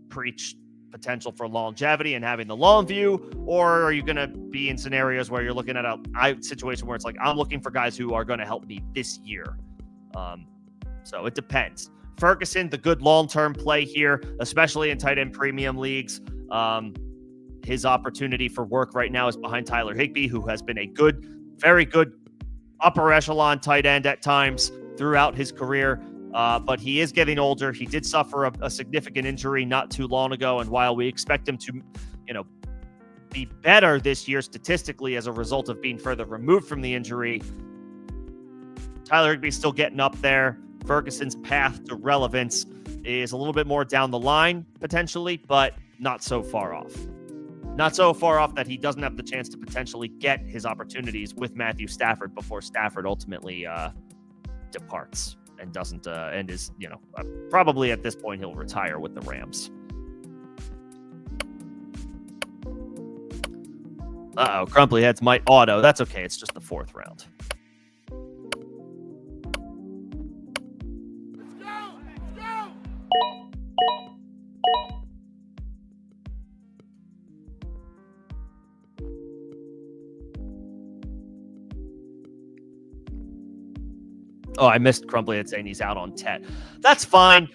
preach potential for longevity and having the long view? Or are you going to be in scenarios where you're looking at a situation where it's like, I'm looking for guys who are going to help me this year? So it depends. Ferguson, the good long-term play here, especially in tight end premium leagues. His opportunity for work right now is behind Tyler Higbee, who has been a good, very good upper echelon tight end at times throughout his career. But he is getting older. He did suffer a significant injury not too long ago. And while we expect him to, be better this year statistically as a result of being further removed from the injury, Tyler Higbee's still getting up there. Ferguson's path to relevance is a little bit more down the line, potentially, but not so far off. Not so far off that he doesn't have the chance to potentially get his opportunities with Matthew Stafford before Stafford ultimately departs and doesn't and is, probably at this point he'll retire with the Rams. Uh-oh, Crumply Heads might auto. That's okay. It's just the 4th round. Let's go! Oh, I missed Crumply Head saying he's out on Tet. That's fine.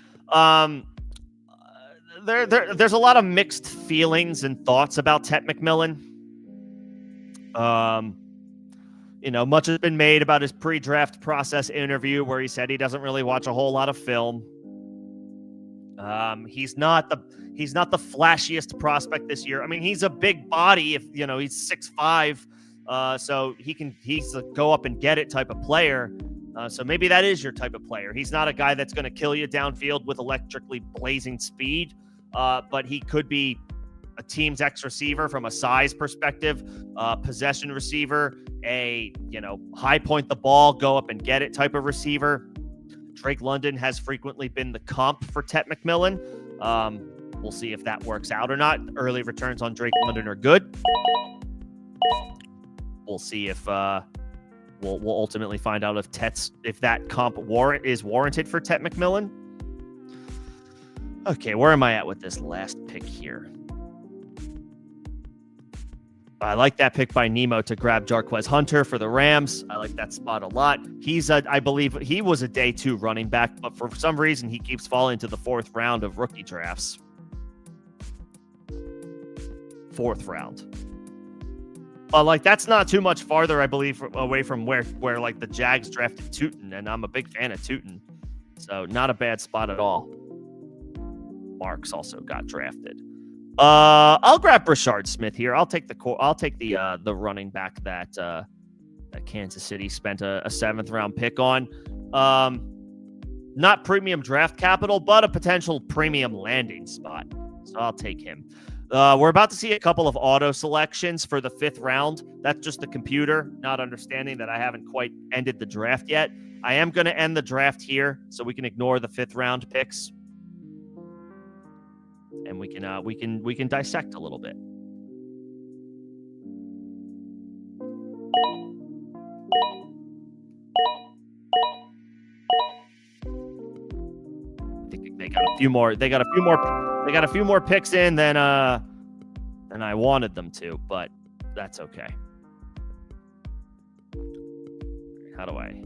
There's a lot of mixed feelings and thoughts about Tet McMillan. Much has been made about his pre-draft process interview where he said he doesn't really watch a whole lot of film. He's not the flashiest prospect this year. I mean, he's a big body. If he's 6'5", so he's a go up and get it type of player. So maybe that is your type of player. He's not a guy that's going to kill you downfield with electrically blazing speed, but he could be a team's X receiver from a size perspective, possession receiver, a high point the ball, go up and get it type of receiver. Drake London has frequently been the comp for Tet McMillan. We'll see if that works out or not. Early returns on Drake London are good. We'll see if we'll ultimately find out if that comp is warranted for Tet McMillan. Okay, where am I at with this last pick here? I like that pick by Nemo to grab Jarquez Hunter for the Rams. I like that spot a lot. I believe he was a day 2 running back, but for some reason he keeps falling to the 4th round of rookie drafts. 4th round. That's not too much farther, I believe, away from where the Jags drafted Tootin, and I'm a big fan of Tootin. So not a bad spot at all. Marks also got drafted. I'll grab Rashard Smith here. I'll take the running back that Kansas City spent a 7th round pick on. Not premium draft capital, but a potential premium landing spot. So I'll take him. We're about to see a couple of auto selections for the 5th round. That's just the computer, not understanding that I haven't quite ended the draft yet. I am going to end the draft here, so we can ignore the 5th round picks. And we can dissect a little bit. I think they got a few more. They got a few more picks in than I wanted them to, but that's okay. How do I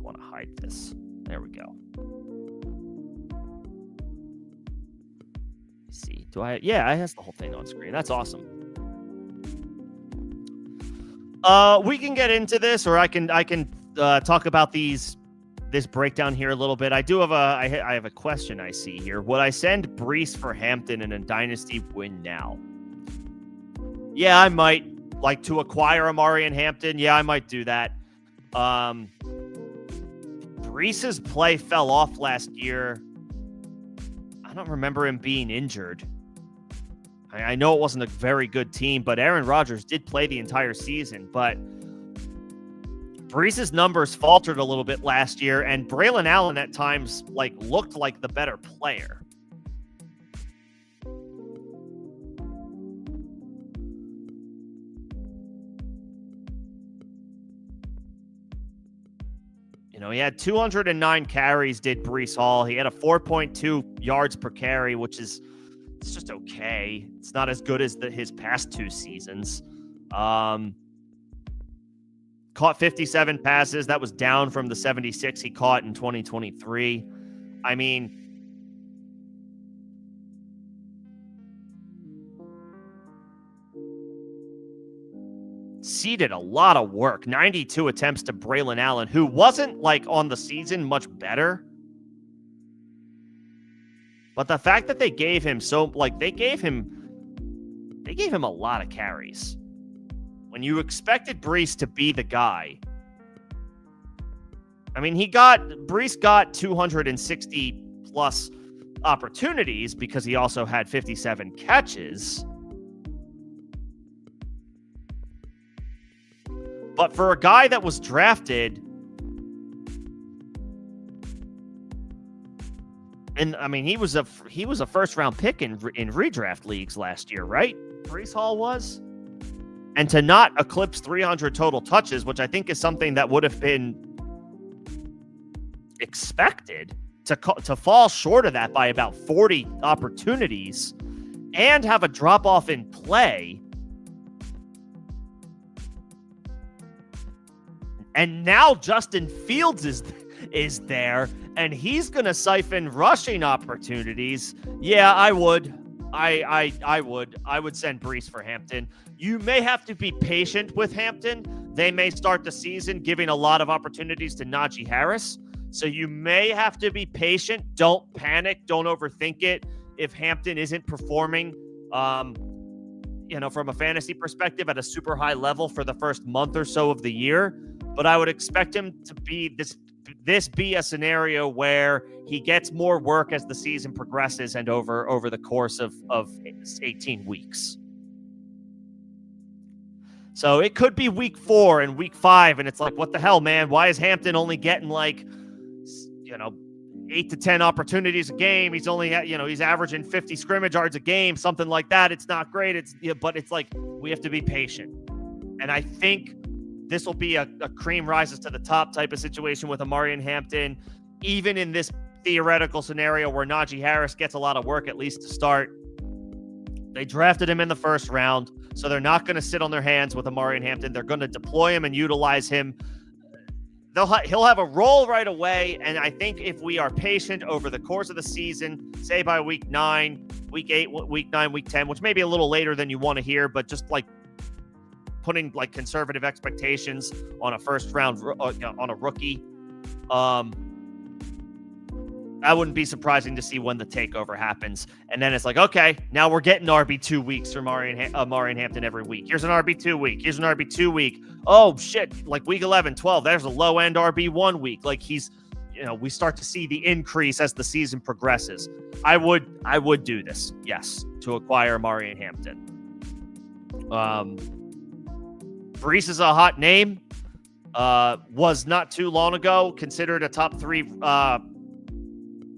want to hide this? There we go. See, I has the whole thing on screen. That's awesome. We can get into this, or I can talk about this breakdown here a little bit. I do have I have a question I see here. Would I send Breece for Hampton in a Dynasty win now? Yeah, I might. Like to acquire Amari and Hampton. Yeah, I might do that. Breece's play fell off last year. I don't remember him being injured. I know it wasn't a very good team, but Aaron Rodgers did play the entire season. But Breece's numbers faltered a little bit last year, and Braylon Allen at times looked like the better player. He had 209 carries, did Breece Hall. He had a 4.2 yards per carry, which it's just okay. It's not as good as his past 2 seasons. Caught 57 passes. That was down from the 76 he caught in 2023. I mean, ceded a lot of work. 92 attempts to Braylon Allen, who wasn't on the season much better. But the fact that they gave him they gave him a lot of carries. When you expected Breece to be the guy, I mean, Brees got 260 plus opportunities because he also had 57 catches. But for a guy that was drafted, and I mean, he was a first round pick in redraft leagues last year, right? Brees Hall was, and to not eclipse 300 total touches, which I think is something that would have been expected, to fall short of that by about 40 opportunities and have a drop off in play. And now Justin Fields is there, and he's going to siphon rushing opportunities. Yeah, I would. I would send Brees for Hampton. You may have to be patient with Hampton. They may start the season giving a lot of opportunities to Najee Harris. So you may have to be patient. Don't panic. Don't overthink it. If Hampton isn't performing, from a fantasy perspective at a super high level for the first month or so of the year, but I would expect him to be this be a scenario where he gets more work as the season progresses and over the course of 18 weeks. So it could be week 4 and week 5, and it's like, what the hell, man? Why is Hampton only getting 8 to 10 opportunities a game? He's only he's averaging 50 scrimmage yards a game, something like that. It's not great. But it's like, we have to be patient. And I think this will be a cream rises to the top type of situation with Amari and Hampton, even in this theoretical scenario where Najee Harris gets a lot of work, at least to start. They drafted him in the first round, so they're not going to sit on their hands with Amari and Hampton. They're going to deploy him and utilize him. He'll have a role right away, and I think if we are patient over the course of the season, say by week 9, week 8, week 9, week 10, which may be a little later than you want to hear, but just putting conservative expectations on a first round on a rookie, I wouldn't be surprising to see when the takeover happens. And then it's like, okay, now we're getting RB2 weeks from Amari and Hampton every week. Here's an RB2 week. Here's an RB2 week. Oh shit, week 11, 12, there's a low end RB1 week. We start to see the increase as the season progresses. I would do this, yes, to acquire Amari and Hampton. Brees is a hot name. Was not too long ago considered a top 3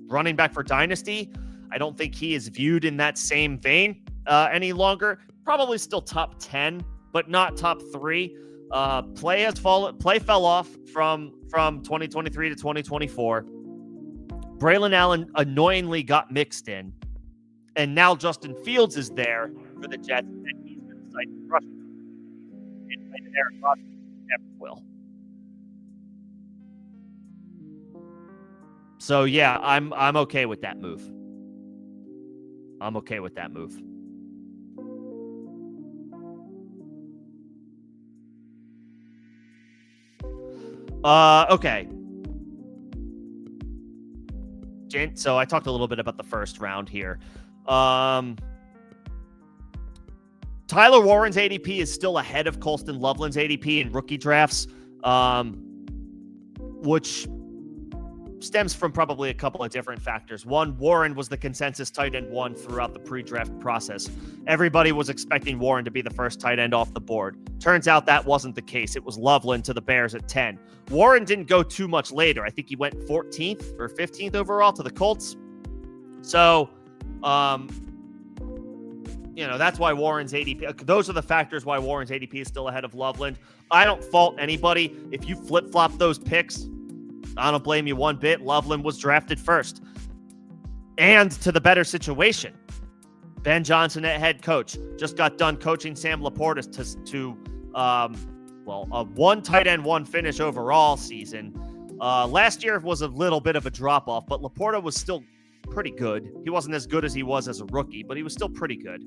running back for Dynasty. I don't think he is viewed in that same vein any longer. Probably still top 10, but not top 3. Play fell off from 2023 to 2024. Braylon Allen annoyingly got mixed in, and now Justin Fields is there for the Jets, and he's going to cite rushing. And Aaron Rodgers never will. So yeah, I'm okay with that move. Okay. So I talked a little bit about the first round here. Tyler Warren's ADP is still ahead of Colston Loveland's ADP in rookie drafts, which stems from probably a couple of different factors. One, Warren was the consensus tight end 1 throughout the pre-draft process. Everybody was expecting Warren to be the first tight end off the board. Turns out that wasn't the case. It was Loveland to the Bears at 10. Warren didn't go too much later. I think he went 14th or 15th overall to the Colts. So, that's why Warren's ADP, those are the factors why Warren's ADP is still ahead of Loveland. I don't fault anybody. If you flip-flop those picks, I don't blame you one bit. Loveland was drafted first. And to the better situation, Ben Johnson at head coach just got done coaching Sam Laporta to a 1 tight end 1 finish overall season. Last year was a little bit of a drop-off, but Laporta was still pretty good. He wasn't as good as he was as a rookie, but he was still pretty good.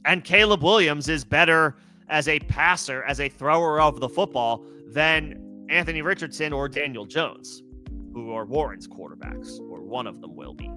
And Caleb Williams is better as a passer, as a thrower of the football, than Anthony Richardson or Daniel Jones, who are Warren's quarterbacks, or one of them will be.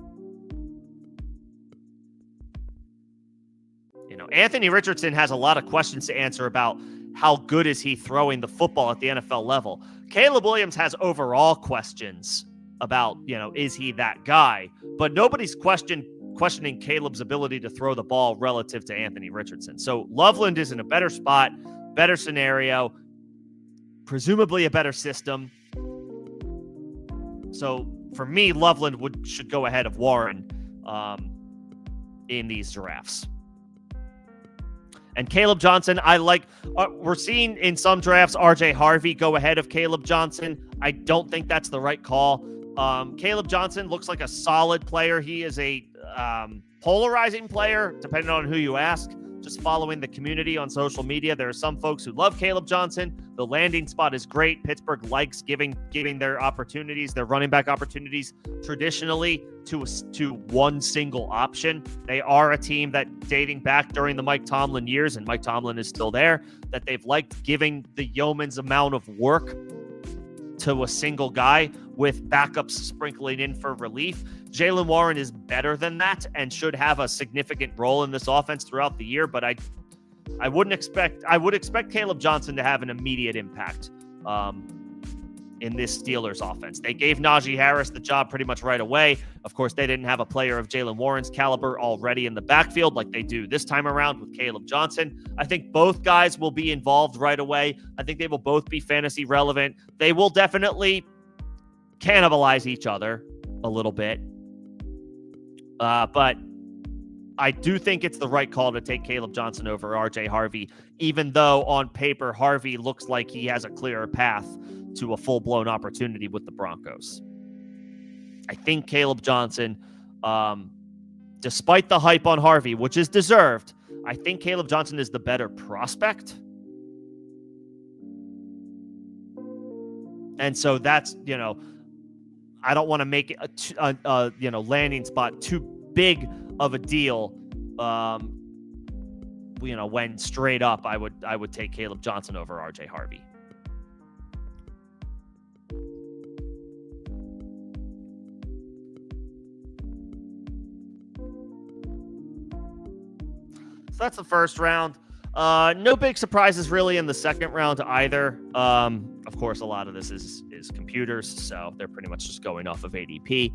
Anthony Richardson has a lot of questions to answer about how good is he throwing the football at the NFL level. Caleb Williams has overall questions about, is he that guy? But nobody's questioning Caleb's ability to throw the ball relative to Anthony Richardson. So Loveland is in a better spot, better scenario, presumably a better system. So for me, Loveland should go ahead of Warren in these drafts. And Caleb Johnson, I like. We're seeing in some drafts RJ Harvey go ahead of Caleb Johnson. I don't think that's the right call. Caleb Johnson looks like a solid player. He is a polarizing player, depending on who you ask. Just following the community on social media, there are some folks who love Caleb Johnson. The landing spot is great. Pittsburgh likes giving their opportunities, their running back opportunities, traditionally to one single option. They are a team that, dating back during the Mike Tomlin years, and Mike Tomlin is still there, that they've liked giving the yeoman's amount of work to a single guy with backups sprinkling in for relief. Jaylen Warren is better than that and should have a significant role in this offense throughout the year, but I would expect Caleb Johnson to have an immediate impact in this Steelers offense. They gave Najee Harris the job pretty much right away. Of course, they didn't have a player of Jaylen Warren's caliber already in the backfield like they do this time around with Caleb Johnson. I think both guys will be involved right away. I think they will both be fantasy relevant. They will definitely cannibalize each other a little bit. But I do think it's the right call to take Caleb Johnson over RJ Harvey, even though on paper Harvey looks like he has a clearer path to a full-blown opportunity with the Broncos. I think Caleb Johnson, despite the hype on Harvey, which is deserved, I think Caleb Johnson is the better prospect. And so that's, I don't want to make it a landing spot too big of a deal. When straight up, I would take Caleb Johnson over RJ Harvey. So that's the first round. No big surprises really in the second round either. Of course, a lot of this is computers, so they're pretty much just going off of ADP.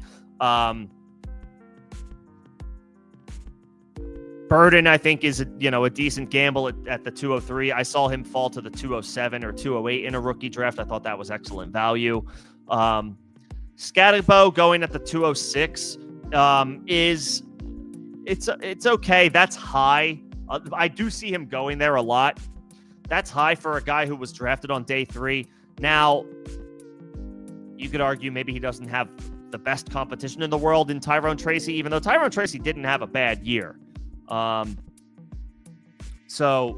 Burden, I think, is a decent gamble at the 203. I saw him fall to the 207 or 208 in a rookie draft. I thought that was excellent value. Scatterbo going at the 206 it's okay. That's high. I do see him going there a lot. That's high for a guy who was drafted on day 3. Now, you could argue maybe he doesn't have the best competition in the world in Tyrone Tracy, even though Tyrone Tracy didn't have a bad year. So,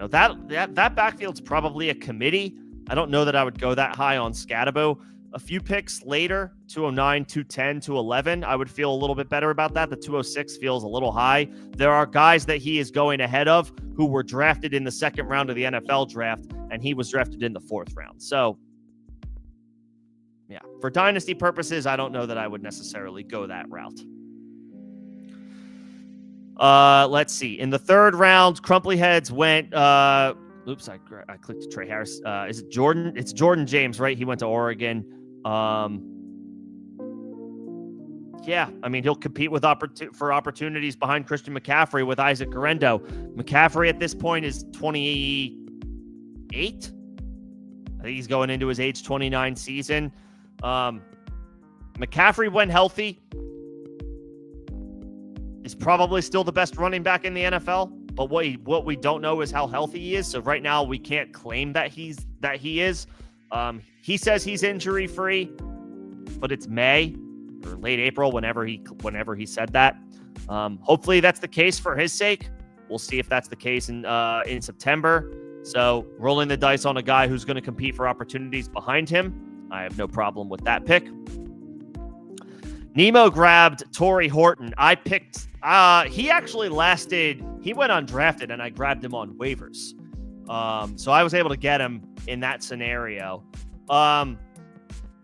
that backfield's probably a committee. I don't know that I would go that high on Scatterbo. A few picks later, 209, 210, 211, I would feel a little bit better about that. The 206 feels a little high. There are guys that he is going ahead of who were drafted in the second round of the NFL draft, and he was drafted in the 4th round. So, yeah, for dynasty purposes, I don't know that I would necessarily go that route. Let's see. In the 3rd round, Crumply Heads went... Oops, I clicked Trey Harris. Is it Jordan? It's Jordan James, right? He went to Oregon. Yeah, I mean, he'll compete with for opportunities behind Christian McCaffrey with Isaac Guerrero. McCaffrey at this point is 28. I think he's going into his age 29 season. McCaffrey, when healthy, is probably still the best running back in the NFL. But what we don't know is how healthy he is. So right now we can't claim that he is. He says he's injury free, but it's May or late April whenever he said that. Hopefully that's the case for his sake. We'll see if that's the case in September. So rolling the dice on a guy who's going to compete for opportunities behind him, I have no problem with that pick. Nemo grabbed Torrey Horton. I picked, he actually lasted, he went undrafted and I grabbed him on waivers. So I was able to get him in that scenario.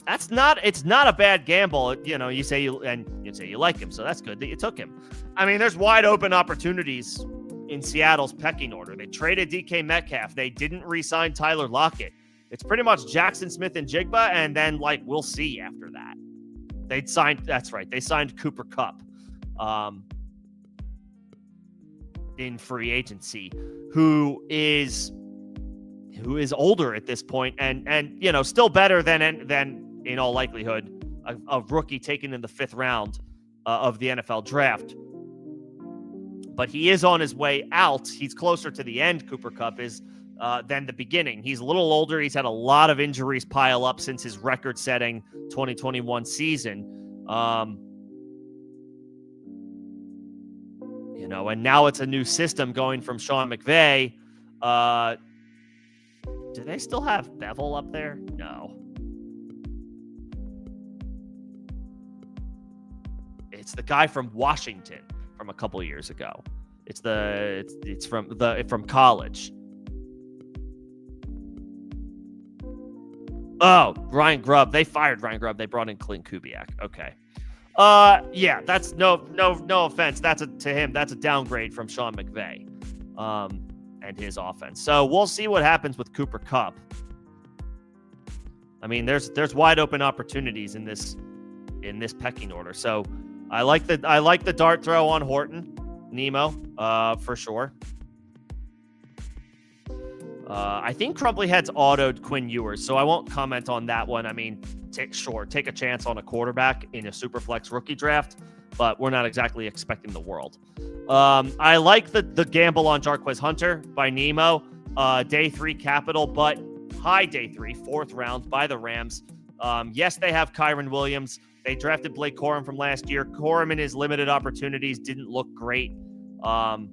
It's not a bad gamble. You say you like him, so that's good that you took him. I mean, there's wide open opportunities in Seattle's pecking order. They traded DK Metcalf. They didn't re-sign Tyler Lockett. It's pretty much Jackson Smith and Jigba, and then, like, we'll see after that. That's right, they signed Cooper Kupp in free agency, who is older at this point, and you know, still better than in all likelihood a rookie taken in the 5th round of the NFL draft. But he is on his way out. He's closer to the end, Cooper Kupp is, than the beginning. He's a little older. He's had a lot of injuries pile up since his record-setting 2021 season. You know, and now it's a new system going from Sean McVay. Do they still have Bevel up there? No. It's the guy from Washington from a couple years ago. It's from college. Oh, Ryan Grubb. They fired Ryan Grubb. They brought in Clint Kubiak. Okay. Yeah, that's no offense. To him, that's a downgrade from Sean McVay. And his offense. So we'll see what happens with Cooper Kupp. I mean, there's wide open opportunities in this pecking order. So I like the dart throw on Horton, Nemo, for sure. I think Crumbly Head's autoed Quinn Ewers, so I won't comment on that one. I mean, take a chance on a quarterback in a Superflex rookie draft, but we're not exactly expecting the world. I like the gamble on Jarquez Hunter by Nemo. Day 3 capital, but high day 3, 4th round by the Rams. Yes, they have Kyren Williams. They drafted Blake Corum from last year. Corum in his limited opportunities didn't look great. And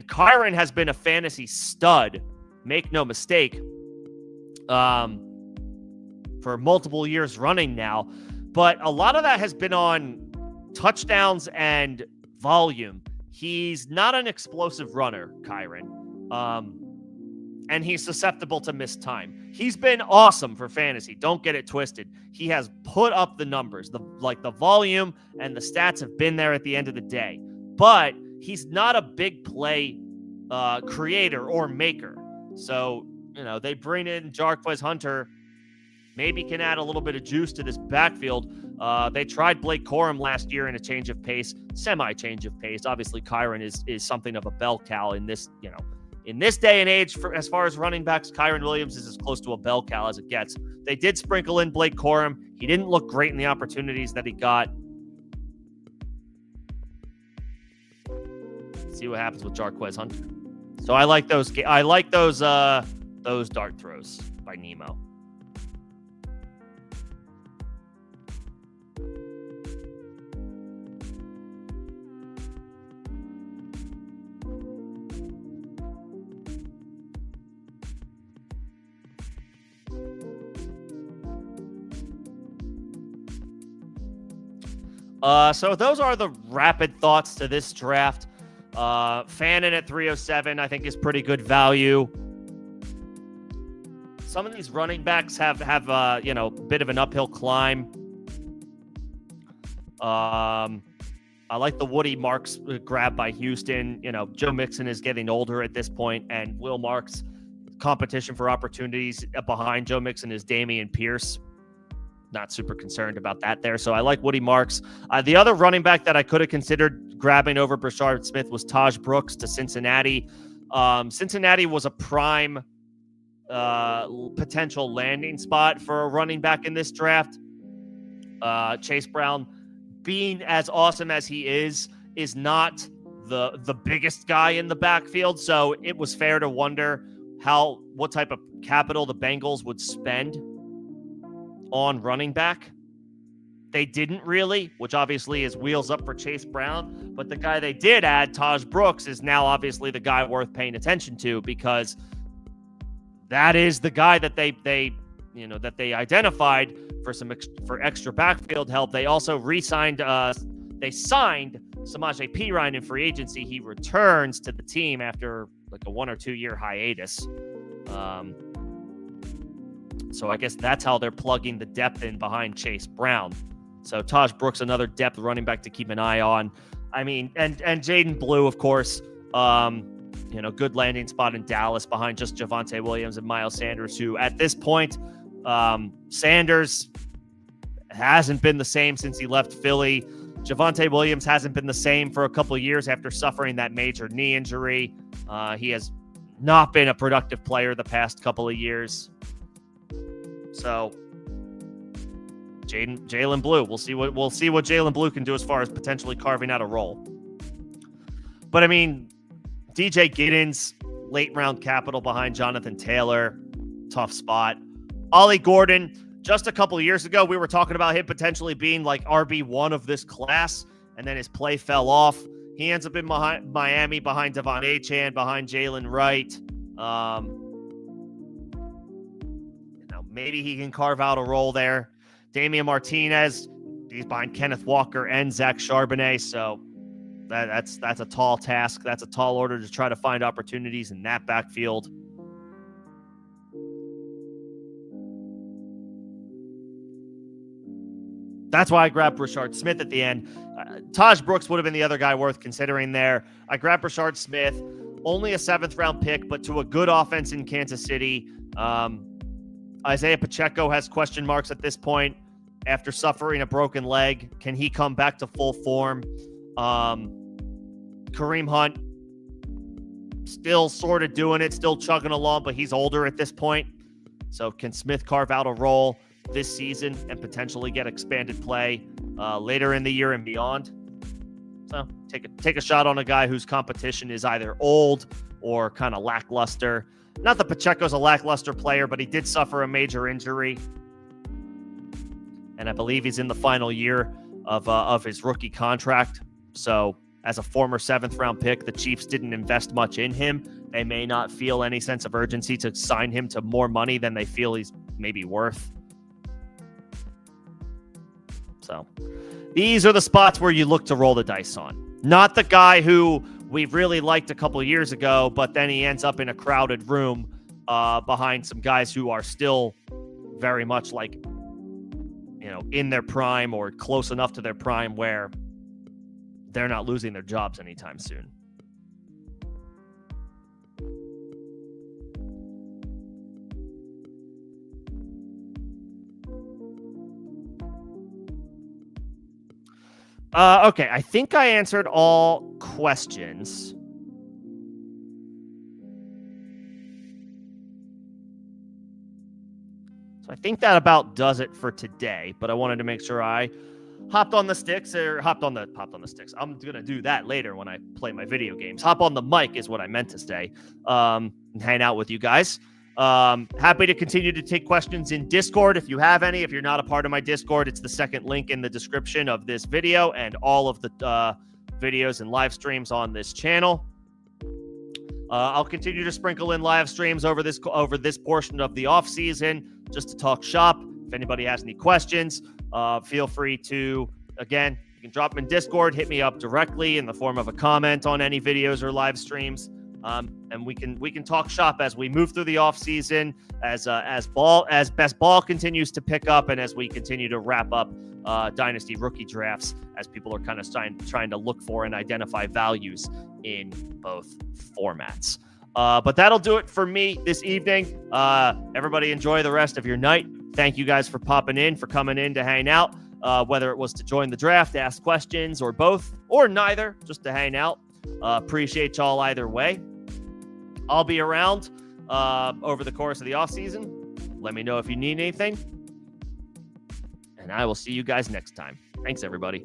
Kyren has been a fantasy stud, make no mistake, for multiple years running now. But a lot of that has been on touchdowns and volume. He's not an explosive runner, Kyren. And he's susceptible to missed time. He's been awesome for fantasy. Don't get it twisted. He has put up the numbers. The volume and the stats have been there at the end of the day. But he's not a big play creator or maker. So, you know, they bring in Jarquez Hunter, maybe can add a little bit of juice to this backfield. They tried Blake Corum last year in a change of pace, semi-change of pace. Obviously, Kyren is something of a bell cow in this, you know, in this day and age. As far as running backs, Kyren Williams is as close to a bell cow as it gets. They did sprinkle in Blake Corum. He didn't look great in the opportunities that he got. See what happens with Jarquez Hunter. So I like those dart throws by Nemo. So those are the rapid thoughts to this draft. Fannin at 307, I think, is pretty good value. Some of these running backs have a bit of an uphill climb. I like the Woody Marks grab by Houston. You know, Joe Mixon is getting older at this point, and Will Marks' competition for opportunities behind Joe Mixon is Dameon Pierce. Not super concerned about that there. So I like Woody Marks. The other running back that I could have considered grabbing over Brashard Smith was Taj Brooks to Cincinnati. Cincinnati was a prime potential landing spot for a running back in this draft. Chase Brown, being as awesome as he is not the biggest guy in the backfield. So it was fair to wonder what type of capital the Bengals would spend on running back. They didn't really, which obviously is wheels up for Chase Brown. But the guy they did add, Taj Brooks, is now obviously the guy worth paying attention to, because that is the guy that they identified for extra backfield help. They also signed Samaje Perine in free agency. He returns to the team after like a 1 or 2 year hiatus. So I guess that's how they're plugging the depth in behind Chase Brown. So Taj Brooks, another depth running back to keep an eye on. I mean, and Jaden Blue, of course, good landing spot in Dallas behind just Javonte Williams and Miles Sanders, who at this point, Sanders hasn't been the same since he left Philly. Javonte Williams hasn't been the same for a couple of years after suffering that major knee injury. He has not been a productive player the past couple of years. So Jalen Blue, we'll see what Jalen Blue can do as far as potentially carving out a role. But I mean, DJ Giddens, late round capital behind Jonathan Taylor, tough spot. Ollie Gordon, just a couple of years ago, we were talking about him potentially being like RB1 of this class, and then his play fell off. He ends up in Miami behind Devon Achane, behind Jalen Wright. Maybe he can carve out a role there. Damian Martinez, he's behind Kenneth Walker and Zach Charbonnet, so that's a tall task. That's a tall order to try to find opportunities in that backfield. That's why I grabbed Rashard Smith at the end. Taj Brooks would have been the other guy worth considering there. I grabbed Rashard Smith, only a 7th-round pick, but to a good offense in Kansas City. Isaiah Pacheco has question marks at this point after suffering a broken leg. Can he come back to full form? Kareem Hunt, still sort of doing it, still chugging along, but he's older at this point. So can Smith carve out a role this season and potentially get expanded play later in the year and beyond? So take a shot on a guy whose competition is either old or kind of lackluster. Not that Pacheco's a lackluster player, but he did suffer a major injury. And I believe he's in the final year of his rookie contract. So as a former 7th-round pick, the Chiefs didn't invest much in him. They may not feel any sense of urgency to sign him to more money than they feel he's maybe worth. So these are the spots where you look to roll the dice on. Not the guy who we really liked a couple of years ago, but then he ends up in a crowded room behind some guys who are still very much like, in their prime or close enough to their prime where they're not losing their jobs anytime soon. Okay, I think I answered all questions. So I think that about does it for today, but I wanted to make sure I hopped on the sticks. I'm going to do that later when I play my video games. Hop on the mic is what I meant to say. And hang out with you guys. Happy to continue to take questions in Discord if you have any. If you're not a part of my Discord, it's the second link in the description of this video and all of the videos and live streams on this channel. I'll continue to sprinkle in live streams over this portion of the off season just to talk shop. If anybody has any questions, feel free to, again, you can drop them in Discord, hit me up directly in the form of a comment on any videos or live streams. And we can talk shop as we move through the off season, as best ball continues to pick up, and as we continue to wrap up Dynasty rookie drafts, as people are kind of trying to look for and identify values in both formats. But that'll do it for me this evening. Everybody enjoy the rest of your night. Thank you guys for popping in, for coming in to hang out, whether it was to join the draft, ask questions, or both, or neither, just to hang out. Appreciate y'all either way. I'll be around over the course of the offseason. Let me know if you need anything. And I will see you guys next time. Thanks, everybody.